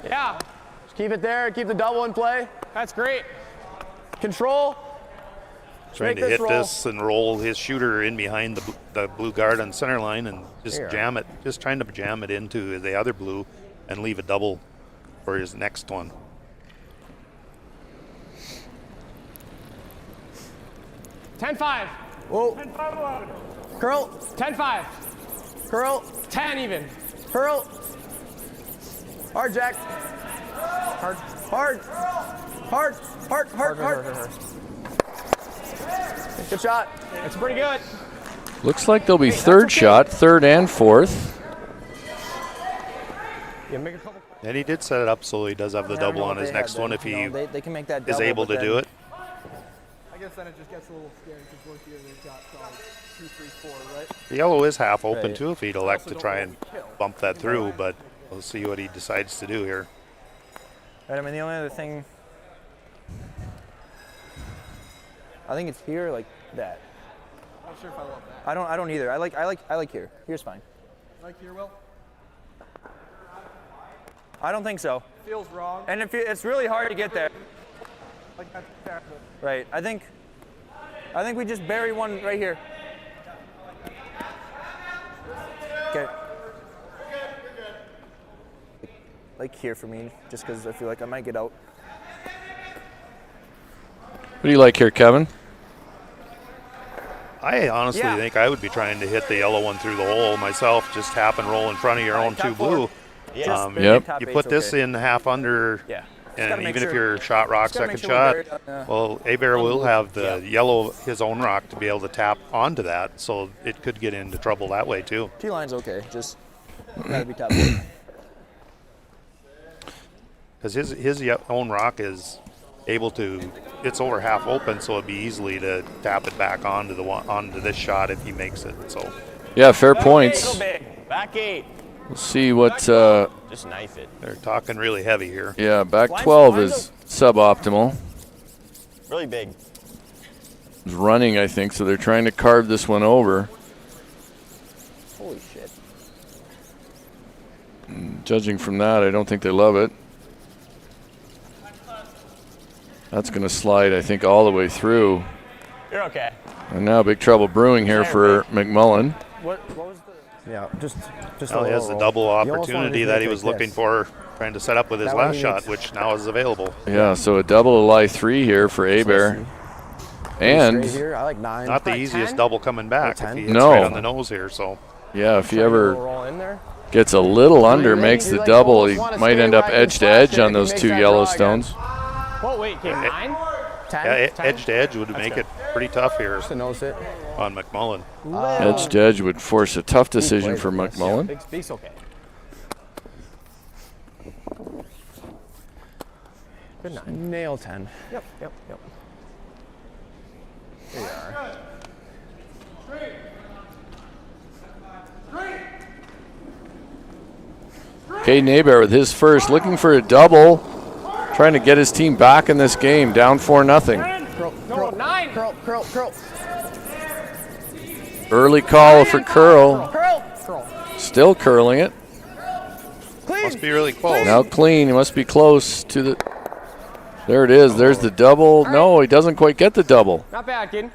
Yeah. Just keep it there. Keep the double in play. That's great. Control. Trying to Make this hit roll. this and roll his shooter in behind the blue guard on center line and just Here. jam it. Just trying to jam it into the other blue and leave a double for his next one. $10-5. Whoa. Curl. $10-5. Curl. 10 even. Curl. Hard, Jack. Hard. Hard. Hard. Hard. Hard. Hard. Good shot. That's pretty good. Looks like they'll be 3rd shot, 3rd and 4th. Yeah, make a couple. And he did set it up so he does have the I don't double know on if his they next had one the- if he you know, they can make that is double, able but to do then- it. I guess then it just gets a little scary because once here they've got probably 2, 3, 4, right? The yellow is half open Right. too if he'd elect to try and bump that through, but we'll see what he decides to do here. Right, I mean, the only other thing, I think it's here, like that. I'm not sure if I love that. I don't either. I like here. Here's fine. Like here, Will? I don't think so. Feels wrong. And it's really hard to get there. Like that's fair. Right. I think we just bury one right here. Okay. Like here for me, just because I feel like I might get out. What do you like here, Kevin? I honestly Yeah. think I would be trying to hit the yellow one through the hole myself, just tap and roll in front of your own top 2 four. blue. Yeah. Yep. Top You eight's put this okay. in half under, Yeah. and gotta make even if sure- you're shot rock just gotta make second sure we're shot, buried on, well, Hebert will have the yellow, his own rock, to be able to tap onto that, so it could get into trouble that way too. T-line's okay. Just gotta be top four. Because his own rock is able to, it's over half open, so it'd be easily to tap it back onto this shot if he makes it. So Yeah, fair Little points. big. Back 8. We'll see what, Just knife it. they're talking really heavy here. yeah, back 12 is suboptimal. Really big. It's running, I think, so they're trying to carve this one over. Holy shit. Judging from that, I don't think they love it. That's going to slide, I think, all the way through. You're okay. And now big trouble brewing here for McMullin. What was the? Yeah, just. Well, he has the double opportunity that he was looking for, trying to set up with his That way last he shot, makes- which now is available. Yeah, so a double to lie 3 here for Hebert. And, Here, I like 9. Not the easiest double coming back if he hits No. right on the nose here. So yeah, if he Little ever roll in there. gets a little under, Maybe makes you the like double, almost he wanna might stay end up where I can edge to slash edge it on if he those makes 2 that draw Yellowstones. Whoa, wait, came 9? 10. yeah, edge to edge would make it pretty tough here Just a nose hit. on McMullin. Edge to edge would force a tough decision for plays this. McMullin. Big's okay. Good 9. Nail 10. Yep. Here you are. Caden Hebert with his first, looking for a double, trying to get his team back in this game, down 4-0. No, 9. Curl. Early call for curl, Curl. still curling it. Must be really close. Now clean, he must be close to the, there it is, there's the double. No, he doesn't quite get the double. Not bad, kid.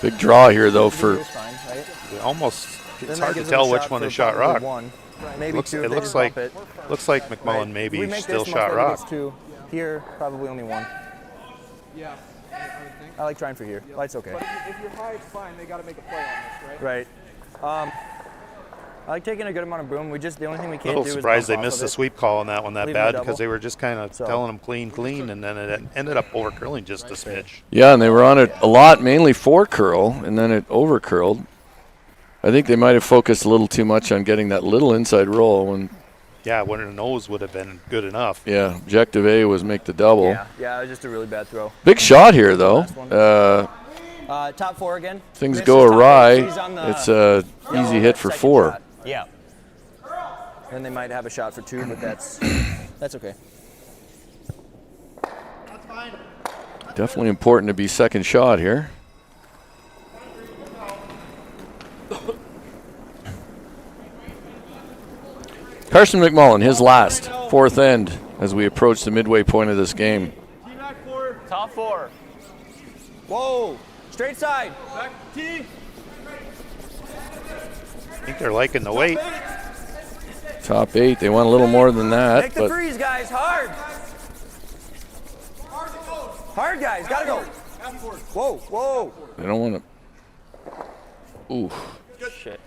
Big draw here though for, Here's fine, right? Almost, Then it's that hard to gives him tell a which shot one for is shot probably rock. One. Maybe Looks, 2 it if they looks just like bump it. McMullin Right. maybe We make still this, shot most likely rock. it's 2. Here, probably only 1. Yeah, I would think. I like trying for here. Light's okay. But if you're high, it's fine. They got to make a play on this, right? Right. I like taking a good amount of broom. The only thing we A can't little do is surprised they bump off missed of the it. sweep call on that one that Leave him a bad double. because they were just kind of So- telling him clean, and then it ended up over curling just a smidge. yeah, and they were on it a lot, mainly for curl, and then it over curled. I think they might have focused a little too much on getting that little inside roll when Yeah, one of the nose would have been good enough. Yeah, objective A was make the double. Yeah, it was just a really bad throw. Big shot here, though. Top 4 again. Things Misses go top awry. 8. He's on the It's a easy hit for second 4. shot. Yeah. Then they might have a shot for 2, but that's okay. Definitely important to be second shot here. Carson McMullin, his last, 4th end as we approach the midway point of this game. Top 4. Whoa. Straight side. Back T. I think they're liking the weight. Top 8, they want a little more than that. Make the but freeze, guys. Hard. Hard, guys. Gotta go. Whoa, whoa. they don't want to. Ooh. Shit.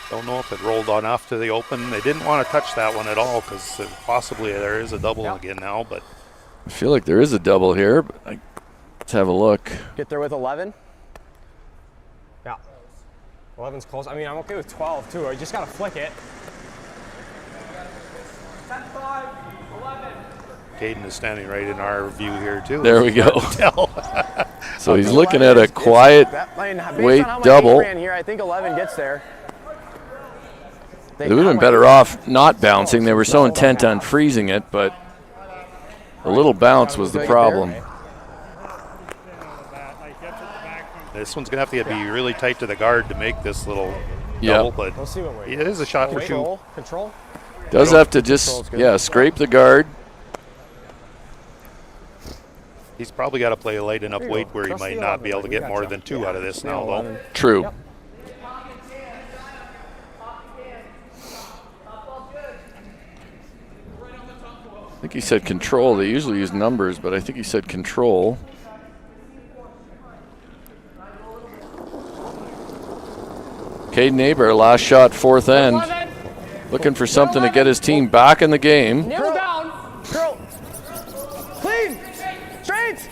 Don't know if it rolled on off to the open. They didn't want to touch that one at all because possibly there is a double again now. But I feel like there is a double here. But let's have a look. Get there with 11. Yeah. 11's close. I mean, I'm okay with 12 too. I just gotta flick it. 10-5, 11. Caden is standing right in our view here too. There we go. Tell. So he's looking at a quiet weight double. Here, I think 11 gets there. They would have been better off not bouncing. They were so intent on freezing it, but a little bounce was the problem. This one's going to have to be really tight to the guard to make this little Yeah. double, but We'll see what we're it is a shot for 2. Control. Does have to just, scrape the guard. He's probably got to play a light enough There you weight go. where he Trust might the not 11, be able to buddy. We get more gotcha. than 2 out of this now, though. True. Yep. I think he said control. They usually use numbers, but I think he said control. Caden Hebert, last shot, 4th end. Looking for something to get his team back in the game. Nail down. Curl. Clean. Straight.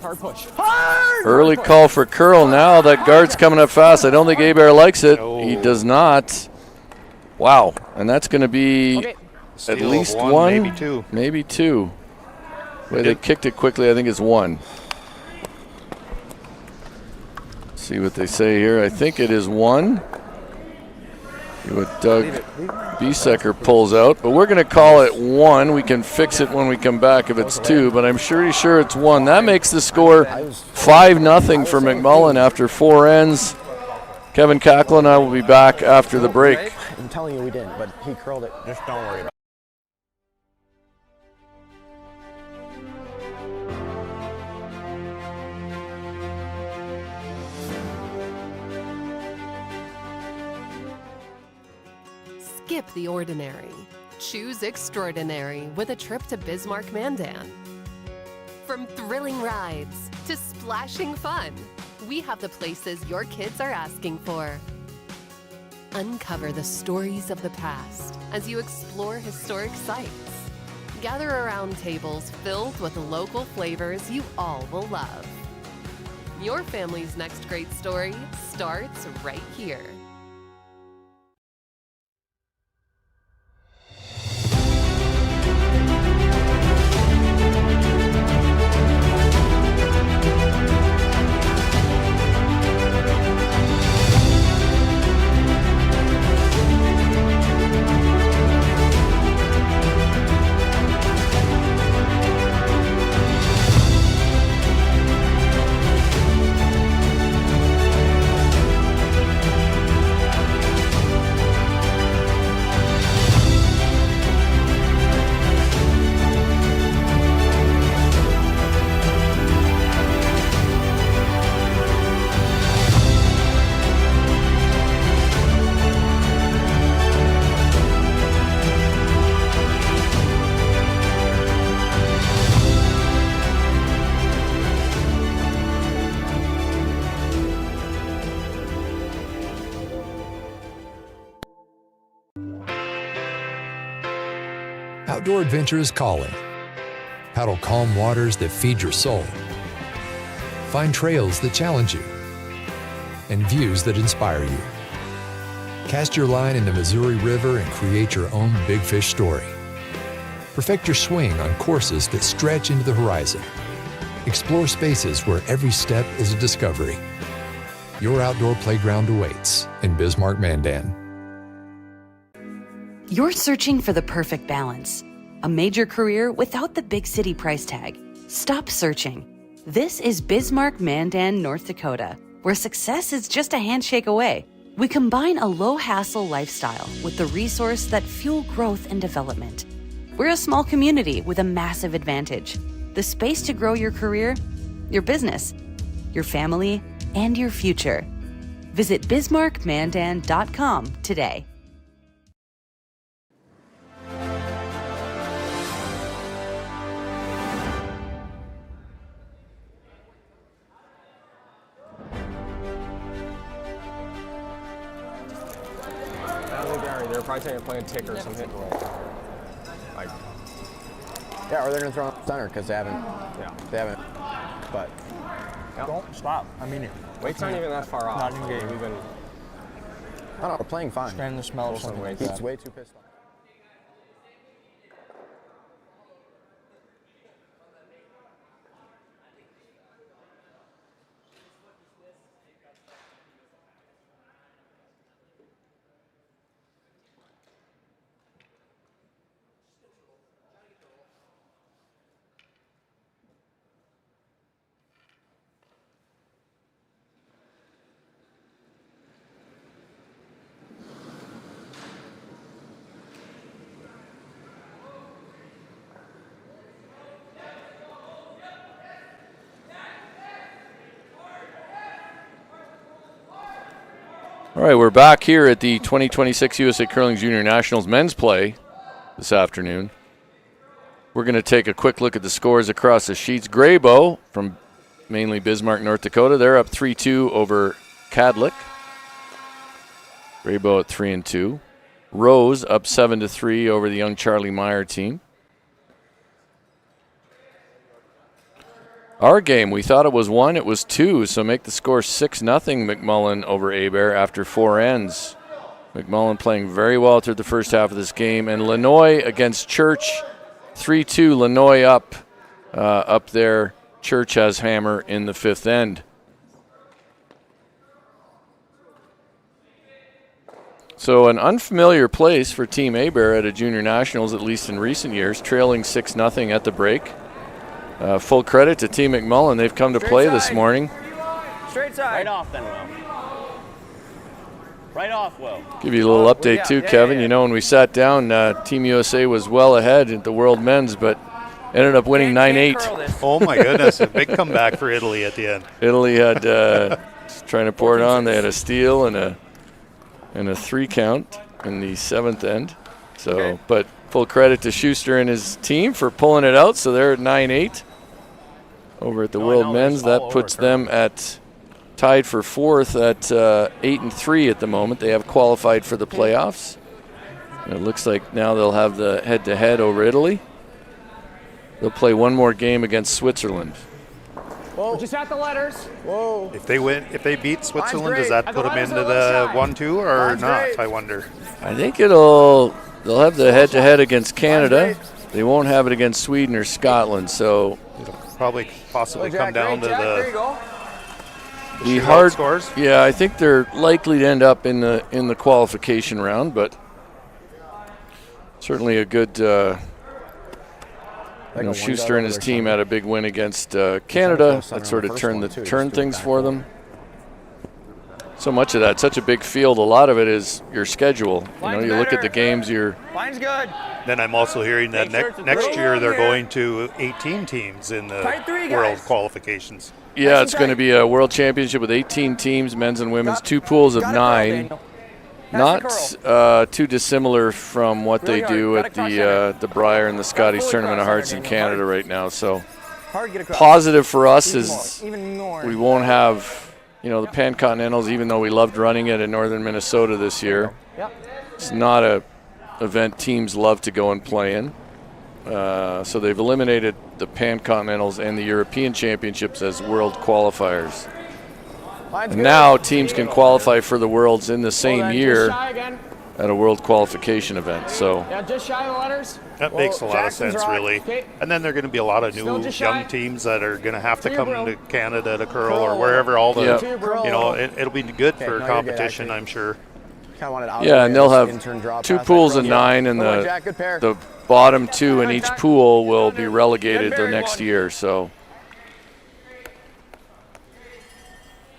Hard push. Hard. Early call for curl now. That guard's coming up fast. I don't think Hebert likes it. He does not. Wow. And that's going to be at Steal of least 1, one. maybe 2. Maybe 2. The way they kicked it quickly, I think it's 1. See what they say here. I think it is 1. See what Doug Bismarck pulls out. But we're going to call it 1. We can fix it when we come back if it's 2, but I'm pretty sure it's 1. That makes the score 5-0 for McMullin after 4 ends. Kevin Cackle and I will be back after the break. I'm telling you we didn't, but he curled it. Just don't worry about it. Skip the ordinary. Choose extraordinary with a trip to Bismarck Mandan. From thrilling rides to splashing fun, we have the places your kids are asking for. Uncover the stories of the past as you explore historic sites. Gather around tables filled with local flavors you all will love. Your family's next great story starts right here. Outdoor adventure is calling. Paddle calm waters that feed your soul. Find trails that challenge you and views that inspire you. Cast your line in the Missouri River and create your own big fish story. Perfect your swing on courses that stretch into the horizon. Explore spaces where every step is a discovery. Your outdoor playground awaits in Bismarck, Mandan. You're searching for the perfect balance. A major career without the big city price tag. Stop searching. This is Bismarck, Mandan, North Dakota, where success is just a handshake away. We combine a low-hassle lifestyle with the resource that fuel growth and development. We're a small community with a massive advantage. The space to grow your career, your business, your family, and your future. Visit bismarckmandan.com today. They're probably taking playing tick or some hit and roll. Like, Yeah, or they're gonna throw it center because they haven't. yeah. They haven't. But Don't stop. I mean it. Weight's not even that far off. Not engaged. We've been I don't know, we're playing fine. Stand the smell or something like He's that. way too pissed off. All right, we're back here at the 2026 USA Curling Junior Nationals men's play this afternoon. We're going to take a quick look at the scores across the sheets. Graybo from mainly Bismarck, North Dakota, they're up 3-2 over Cadlick. Graybo at 3-2. Rose up 7-3 over the young Charlie Meyer team. Our game, we thought it was 1, it was 2, so make the score 6-0 McMullin over Hebert after 4 ends. McMullin playing very well through the first half of this game. And Lanoy against Church, 3-2, Lanoy up there. Church has hammer in the 5th end. So an unfamiliar place for Team Hebert at a Junior Nationals, at least in recent years, trailing 6-0 at the break. Full credit to Team McMullin. They've come to play this morning. Straight side. Right off then, Will. Right off, Will. Give you a little update too, Kevin. You know, when we sat down, Team USA was well ahead at the World Men's, but ended up winning 9-8. Oh my goodness, a big comeback for Italy at the end. Italy had trying to pour it on. They had a steal and a 3 count in the 7th end. So, but full credit to Schuster and his team for pulling it out. So they're at 9-8 over at the World Men's. That puts them at tied for 4th at 8-3 at the moment. They have qualified for the playoffs. And it looks like now they'll have the head-to-head over Italy. They'll play one more game against Switzerland. Whoa. Just at the letters. Whoa. If they beat Switzerland, does that put them into the 1-2 or not? I wonder. I think they'll have the head-to-head against Canada. They won't have it against Sweden or Scotland. So it'll probably possibly come down to the hard scores. Yeah, I think they're likely to end up in the qualification round, but certainly a good. Schuster and his team had a big win against Canada. That sort of turned things for them. So much of that, such a big field. A lot of it is your schedule. You look at the games. Line's good. Then I'm also hearing that next year they're going to 18 teams in the World qualifications. Yeah, it's going to be a World Championship with 18 teams, men's and women's, 2 pools of 9. Not too dissimilar from what they do at the Brier and the Scotties Tournament of Hearts in Canada right now. So positive for us is we won't have, the Pan-Continentals, even though we loved running it in northern Minnesota this year. It's not a event teams love to go and play in. So they've eliminated the Pan-Continentals and the European Championships as world qualifiers. Line's And good. now teams can qualify for the Worlds in the same Just year shy again. at a World qualification event. So Yeah, just shy of the letters. That makes a lot Jackson's of sense, rock. really. Okay. And then there are going to be a lot of Still new just young shy. teams that are going to have to To your come bro. to Canada to curl or Curl. wherever all the, Yeah. you know, it'll be good Okay, for no, you're good, competition, actually. I'm sure. Kind of wanted out yeah, of and the they'll way, have this intern draw 2 pass. pools That of girl's 9, and good. Come on, Jack, good pair. the bottom 2 in each pool will be relegated the next year. So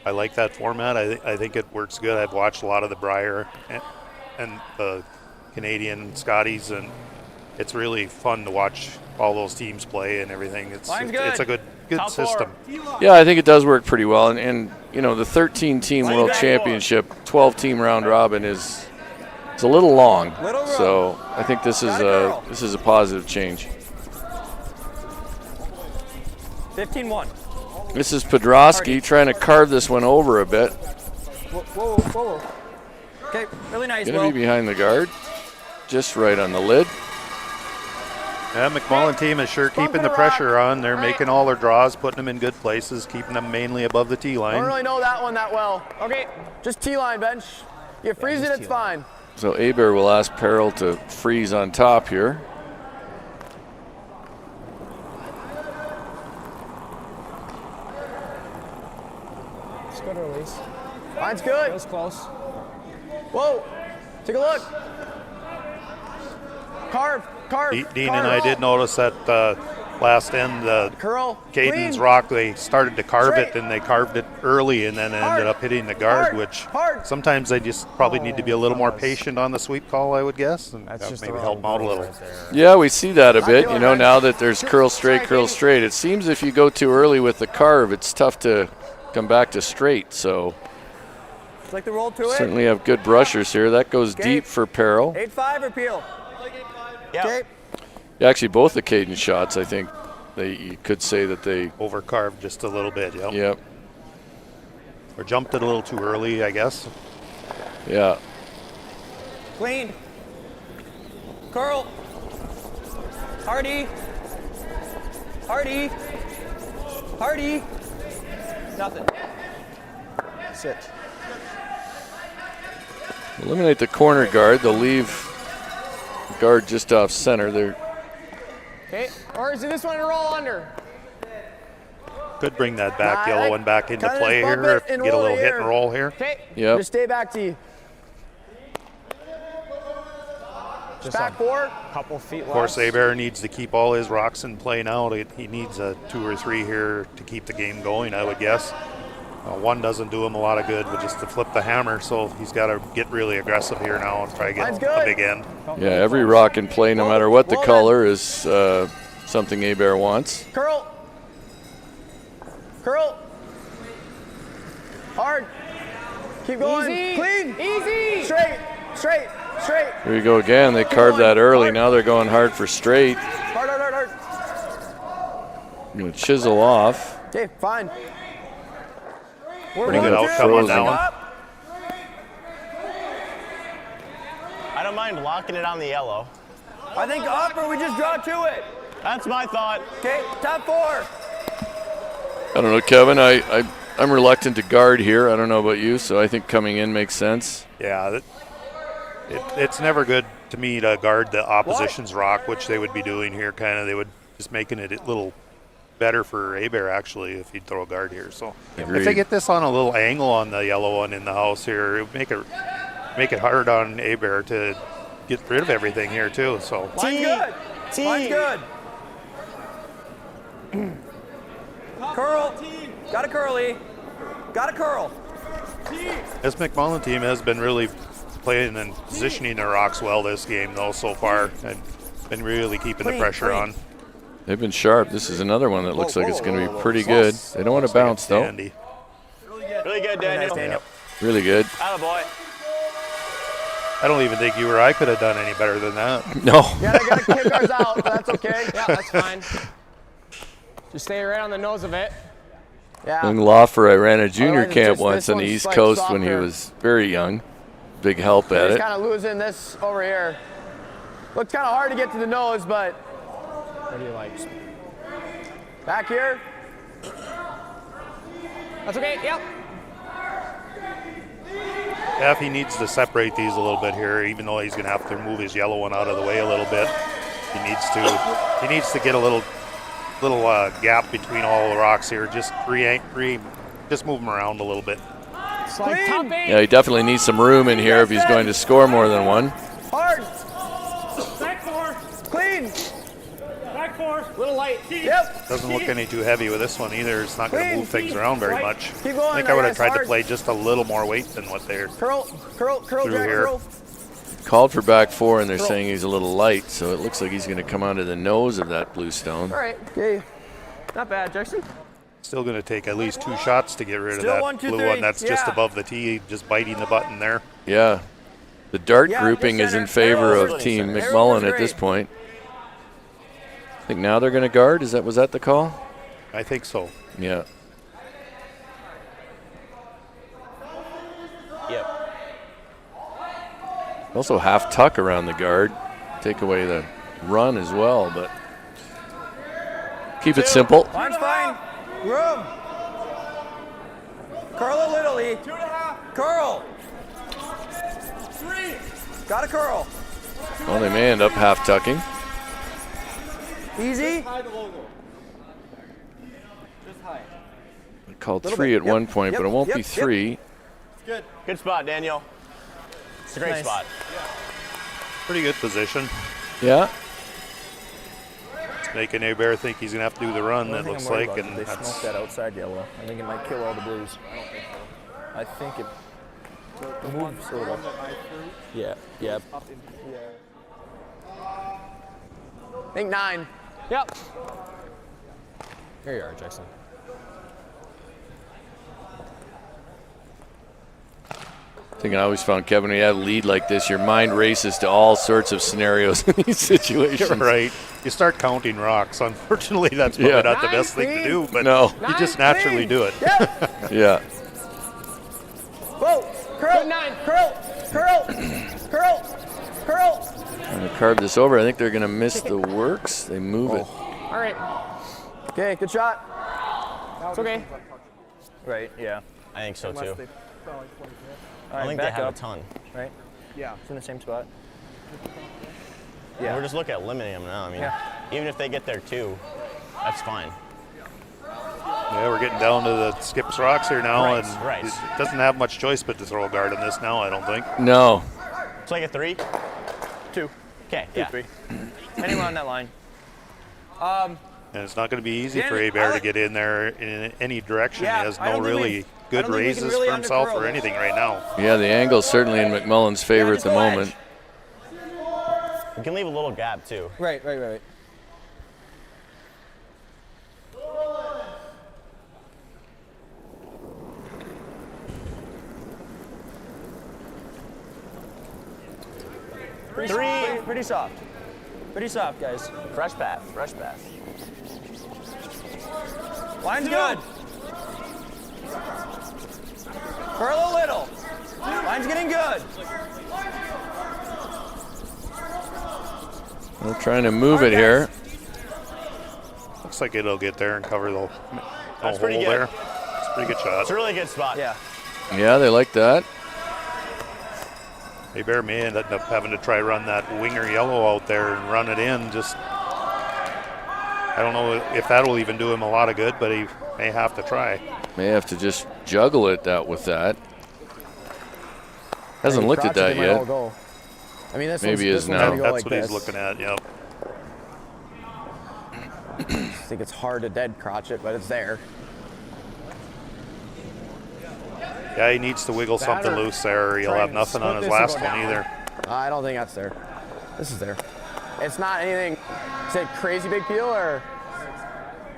I like that format. I think it works good. I've watched a lot of the Brier and the Canadian Scotties, and it's really fun to watch all those teams play and everything. It's a good system. yeah, I think it does work pretty well. And you know, the 13-team World Championship, 12-team round robin it's a little long. So I think this is a positive change. 15-1. This is Podrosky trying to carve this one over a bit. Whoa, whoa, whoa. Okay, really nice, Going to Will. be behind the guard, just right on the lid. Yeah, McMullin team is sure keeping the pressure on. They're making all their draws, putting them in good places, keeping them mainly above the tee I don't line. really know that one that well. Okay, just T-line bench. You freeze it, it's fine. So Hebert will ask Peril to freeze on top here. It's good release. Line's good. That was close. Whoa, take a look. Carve. Dean and I did notice that last end, Curl. Caden's clean. rock, they started to carve Straight. it, and they carved it early and then ended up hitting the guard, Hard. which Hard. sometimes they just probably need to be a little more patient on the sweep call, I would guess, and That's that just maybe the help them out a wrong little. right there. Yeah, we see that a bit. doing You know, it. now that there's curl straight. It seems if you go too early with the carve, it's tough to come back to straight. So It's like the roll to it. certainly have good brushers here. That goes Okay. deep for Peril. 8-5 or peel? Yeah. Okay. Yeah, actually, both the Caden shots, I think you could say that they. Over carved just a little bit, yep. Yep. Or jumped it a little too early, I guess. Yeah. Clean. Curl. Hardy. Hardy. Hardy. Nothing. Sit. Eliminate the corner guard. They'll leave the guard just off center. They're Okay, or is it this one to roll under? Could bring that back Nah, yellow one back into kinda play just bump here. it If and get a roll little it hit here. and roll here. Okay, yep. Just stay back to you. just Back forward. a couple feet Of course, left. Hebert needs to keep all his rocks in play now. He needs a 2 or 3 here to keep the game going, I would guess. One doesn't do him a lot of good, but just to flip the hammer, so he's got to get really aggressive here now and try to Line's get a good. big end. Yeah, every rock in play, no matter what the Well color, is something Hebert wants. Curl. Curl. Hard. Keep going. Easy. Clean. Easy. Straight. Straight. Straight. Here we go again. They carved that early. Now they're going hard for straight. Hard, hard, hard, hard. Going to chisel off. Okay, fine. Pretty good outcome on that one. I don't mind locking it on the yellow. I think up or we just draw to it. That's my thought. Okay, top 4. I don't know, Kevin. I'm reluctant to guard here. I don't know about you, so I think coming in makes sense. Yeah, it's never good to me to guard the opposition's rock, which they would be doing here. Kind of, they would just making it a little better for Hebert actually if he'd throw a guard here. So Agreed. if they get this on a little angle on the yellow one in the house here, it would make it hard on Hebert to get rid of everything here too. So Line's good. Line's good. Curl. Got a curly. Got a curl. this McMullin team has been really playing and positioning their rocks well this game though so far, and been really keeping the pressure on. They've been sharp. This is another one that looks like it's going to be pretty good. They don't want to bounce, though. Dandy. Really good, Daniel. Yep. Really good. Attaboy. I don't even think you or I could have done any better than that. No. Yeah, they gotta kick ours out, but that's okay. Yeah, that's fine. Just stay right on the nose of it. Yeah. In Lawfer, I ran a junior Otherwise, camp just once this on the one's East like Coast when he softer. was very young. Big help at Just it. kind of losing this over here. Looks kind of hard to get to the nose, but What do you like? back here. That's okay, yep. Yeah, if he needs to separate these a little bit here, even though he's going to have to move his yellow one out of the way a little bit, he needs to get a little gap between all the rocks here. Just just move them around a little bit. Yeah, he definitely needs some room in here if he's going to score more than one. Hard. Back four. Clean. Back four. Little light. Yep. Doesn't look any too heavy with this one either. It's not going to move things around very much. Keep going. I think I would have tried to hard. play just a little more weight than what they're Curl, through Jack, here. curl. Called for back 4, and they're saying he's a little light, so it looks like he's going to come onto the nose of that blue stone. All right. Okay. Not bad, Jackson. Still going to take at least 2 shots to get rid of Still that 1, 2, blue 3. one that's just Yeah. above the tee, just biting the button there. Yeah. The dart Yeah, grouping good is in center. favor Arrow of Team center. McMullin Arrow at this great. point. I think now they're going to guard. Was that the call? I think so. Yeah. Yep. Also half tuck around the guard. Take away the run as well, but keep it simple. Line's fine. Room. Curl a little, E. 2.5. Curl. 3. Got to curl. Well, they may end up half tucking. Easy. Hide the logo. Just hide. I called Little 3 bit. at Yep. one point, but it won't be Yep. 3. It's good. Good spot, Daniel. It's a great Nice. spot. Pretty good position. Yeah. It's making Hebert think he's going to have to do the run, it looks like. And They that's, smoke that outside yellow. I think it might kill all the blues. I think it moves sort of. Yeah. Yep. Up in the air. I think 9. Yep. Here you are, Jackson. I think I always found, Kevin, when you have a lead like this, your mind races to all sorts of scenarios in these situations. right. You start counting rocks. Unfortunately, that's probably Yeah. not the best thing to do, but No. you just naturally do it. Yep. Yeah. Whoa. Curl. 9. Curl. Curl. I'm going to carve this over. I think they're going to miss the works. They move it. All right. Okay, good shot. It's okay. Right, yeah. I think so, Unless too. they probably 20 minutes. All I right, think they back have up. a ton. Right? Yeah. It's in the same spot. Yeah. We're just looking at limiting them now. I mean, even if they get there, too, that's fine. Yeah, we're getting down to the Skips Rocks here now, Right, and right. it doesn't have much choice but to throw a guard on this now, I don't think. No. It's like a 3? 2. Okay, 2, yeah. 3. Anywhere on that line. And it's not going to be easy for I Hebert to like- get in there in any direction. Yeah, he has I no don't think really I good don't think we can raises really for himself undercurl or this. anything right now. Yeah, the angle's certainly in McMullin's favor at just the go moment. edge. We can leave a little gap, too. Right. Pretty soft. Pretty soft, guys. Fresh pass, fresh pass. Line's good. Curl a little. Line's getting good. They're trying to move it here. Looks like it'll get there and cover the That's hole pretty good. there. It's a pretty good shot. It's a really good spot. Yeah. Yeah, they like that. Hebert may end up having to try run that winger yellow out there and run it in. Just, I don't know if that will even do him a lot of good, but he may have to try. May have to just juggle it out with that. Hasn't looked at that yet. I mean, this Maybe one's, is this one's now. gonna go That's like what this. he's looking at, yep. I think it's hard to dead crotch it, but it's there. Yeah, he needs to wiggle something loose there, or he'll have nothing on his last one either. I don't think that's there. This is there. It's not anything. Is it crazy big peel or?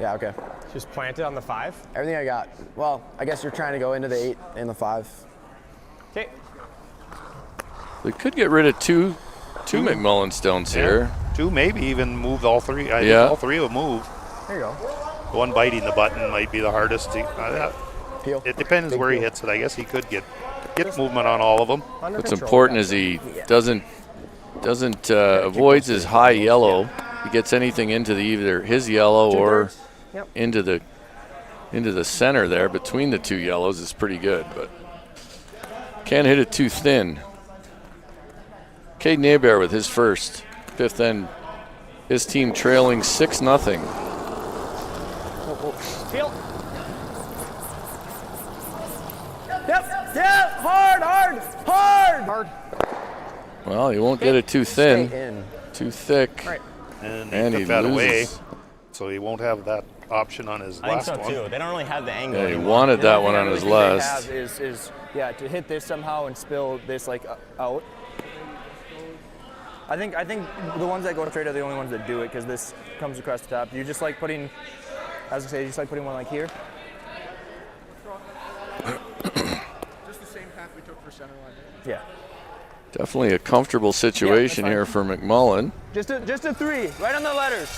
Yeah, okay. Just plant it on the 5. Everything I got. Well, I guess you're trying to go into the 8 and the 5. Okay. They could get rid of two McMullin stones here. 2, maybe even move all 3. I Yeah. think all 3 will move. There you go. The one biting the button might be the hardest. Peel. It depends Big where he peel. hits it. I guess he could get movement on all of them. What's important is he doesn't avoids his high yellow. He gets anything into either his yellow or into the center there between the two yellows is pretty good. But Can't hit it too thin. Caden Hebert with his first. 5th end. His team trailing 6-0. Field. Yep, hard. Well, he won't get it too thin, Stay in. too thick. Right. And he took that away, so he won't have that option on his I think last so one. too. They don't really have the angle. Yeah, he anymore. wanted The that only one thing on I his really think last. they have is to hit this somehow and spill this like out. I think the ones that go straight are the only ones that do it because this comes across the top. You just like putting, as I say, you just like putting one like here. Just the same path we took for center line. Yeah. Definitely a comfortable situation here for McMullin. Just a 3, right on the letters.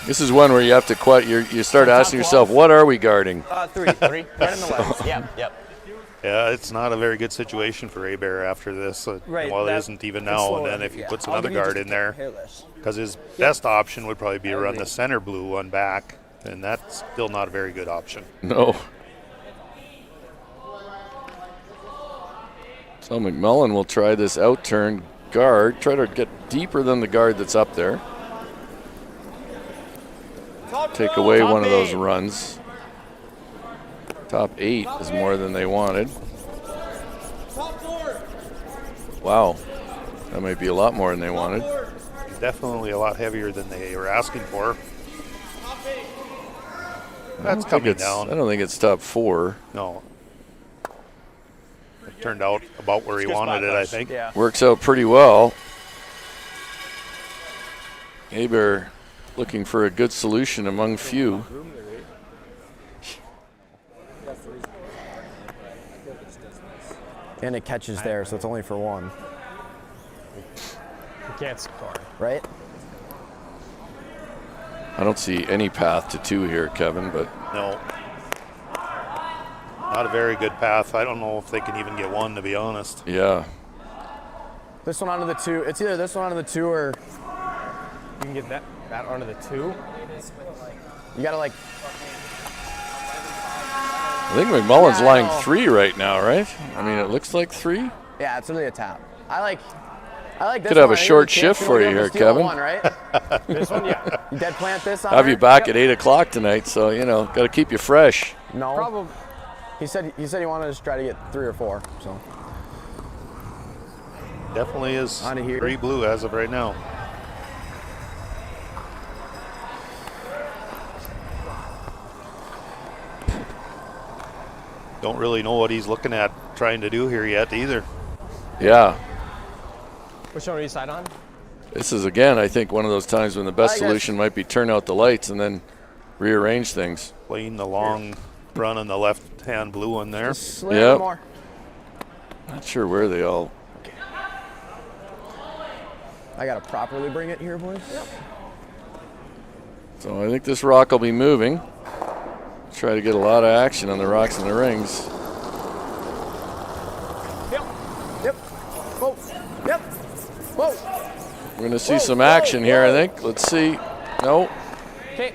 This is one where you have to you start asking yourself, what are we guarding? 3, right on the letters. Yep. Yeah, it's not a very good situation for Hebert after this. Right, Well, it that- isn't even it's now. slower. And then if he Yeah. puts I'll another give you guard just in there, hairless. because his best option would probably be to run the center blue one back, and that's still not a very good option. No. So McMullin will try this out-turn guard, try to get deeper than the guard that's up there. Take away one of those runs. Top 8 is more than they wanted. Wow, that might be a lot more than they wanted. Definitely a lot heavier than they were asking for. That's I coming down. don't think it's top 4. No. It turned out about where he wanted it, I think. Yeah. Works out pretty well. Hebert looking for a good solution among few. And it catches there, so it's only for 1. You can't score. Right? I don't see any path to 2 here, Kevin, but No. Not a very good path. I don't know if they can even get 1, to be honest. yeah. This one onto the 2. It's either this one onto the 2 or You can get that onto the 2. you gotta like. I think McMullin's Yeah, I lying know. 3 right now, right? I mean, it looks like 3. Yeah, it's really a tap. I like this Could have one. a I short think shift you for can you go here, steal Kevin. One, right? This one, yeah. You dead plant this on Have there? you back at 8 o'clock tonight, so, got to keep you fresh. No. Probably. He said he wanted to try to get 3 or 4. So Definitely is Onto here. 3 blue as of right now. Don't really know what he's looking at trying to do here yet either. Yeah. Which one are you side on? This is, again, I think one of those times when the best I guess- solution might be turn out the lights and then rearrange things. Playing the long run on the left-hand blue one there. just slip Yep. more. Not sure where they all. I gotta properly bring it here, boys. Yep. So I think this rock will be moving. Try to get a lot of action on the rocks and the rings. Yep. Whoa. Yep. Whoa. We're going to see some action here, I think. Let's see. No. Okay.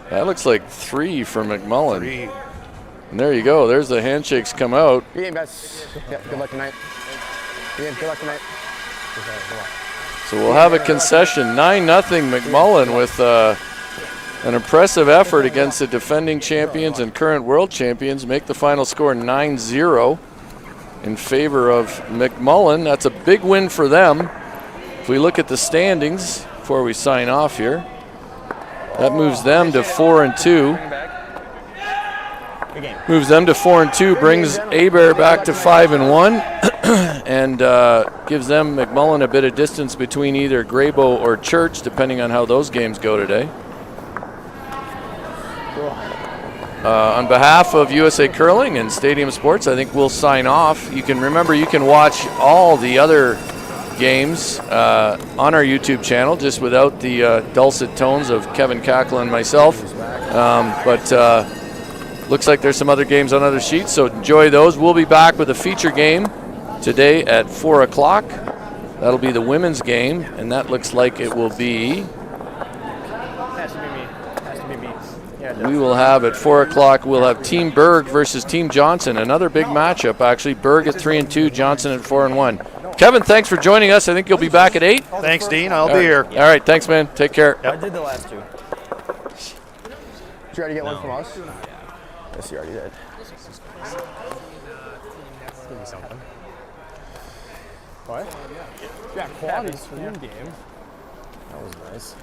That looks like 3 for McMullin. 3. And there you go. There's the handshakes come out. Good game, guys. Yep. Good luck tonight. Good luck tonight. So we'll have a concession. 9-0 McMullin with an impressive effort against the defending champions and current world champions. Make the final score 9-0 in favor of McMullin. That's a big win for them. If we look at the standings before we sign off here, that moves them to 4-2. Moves them to 4-2, brings Hebert back to 5-1, and gives them McMullin a bit of distance between either Graybo or Church, depending on how those games go today. On behalf of USA Curling and Stadium Sports, I think we'll sign off. You can watch all the other games on our YouTube channel, just without the dulcet tones of Kevin Cackle and myself. But looks like there's some other games on other sheets, so enjoy those. We'll be back with a feature game today at 4 o'clock. That'll be the women's game, and that looks like it will be Has to be me. Has to be me. Yeah, we will have at 4 o'clock, we'll have Team Berg versus Team Johnson. Another big matchup, actually. Berg at 3-2, Johnson at 4-1. Kevin, thanks for joining us. I think you'll be back at 8. Thanks, Dean. I'll be here. All right, thanks, man. Take care. I did the last 2. Did you already get one from us? Yes, you already did. Give me something. What? Yeah, quad swim game. That was nice.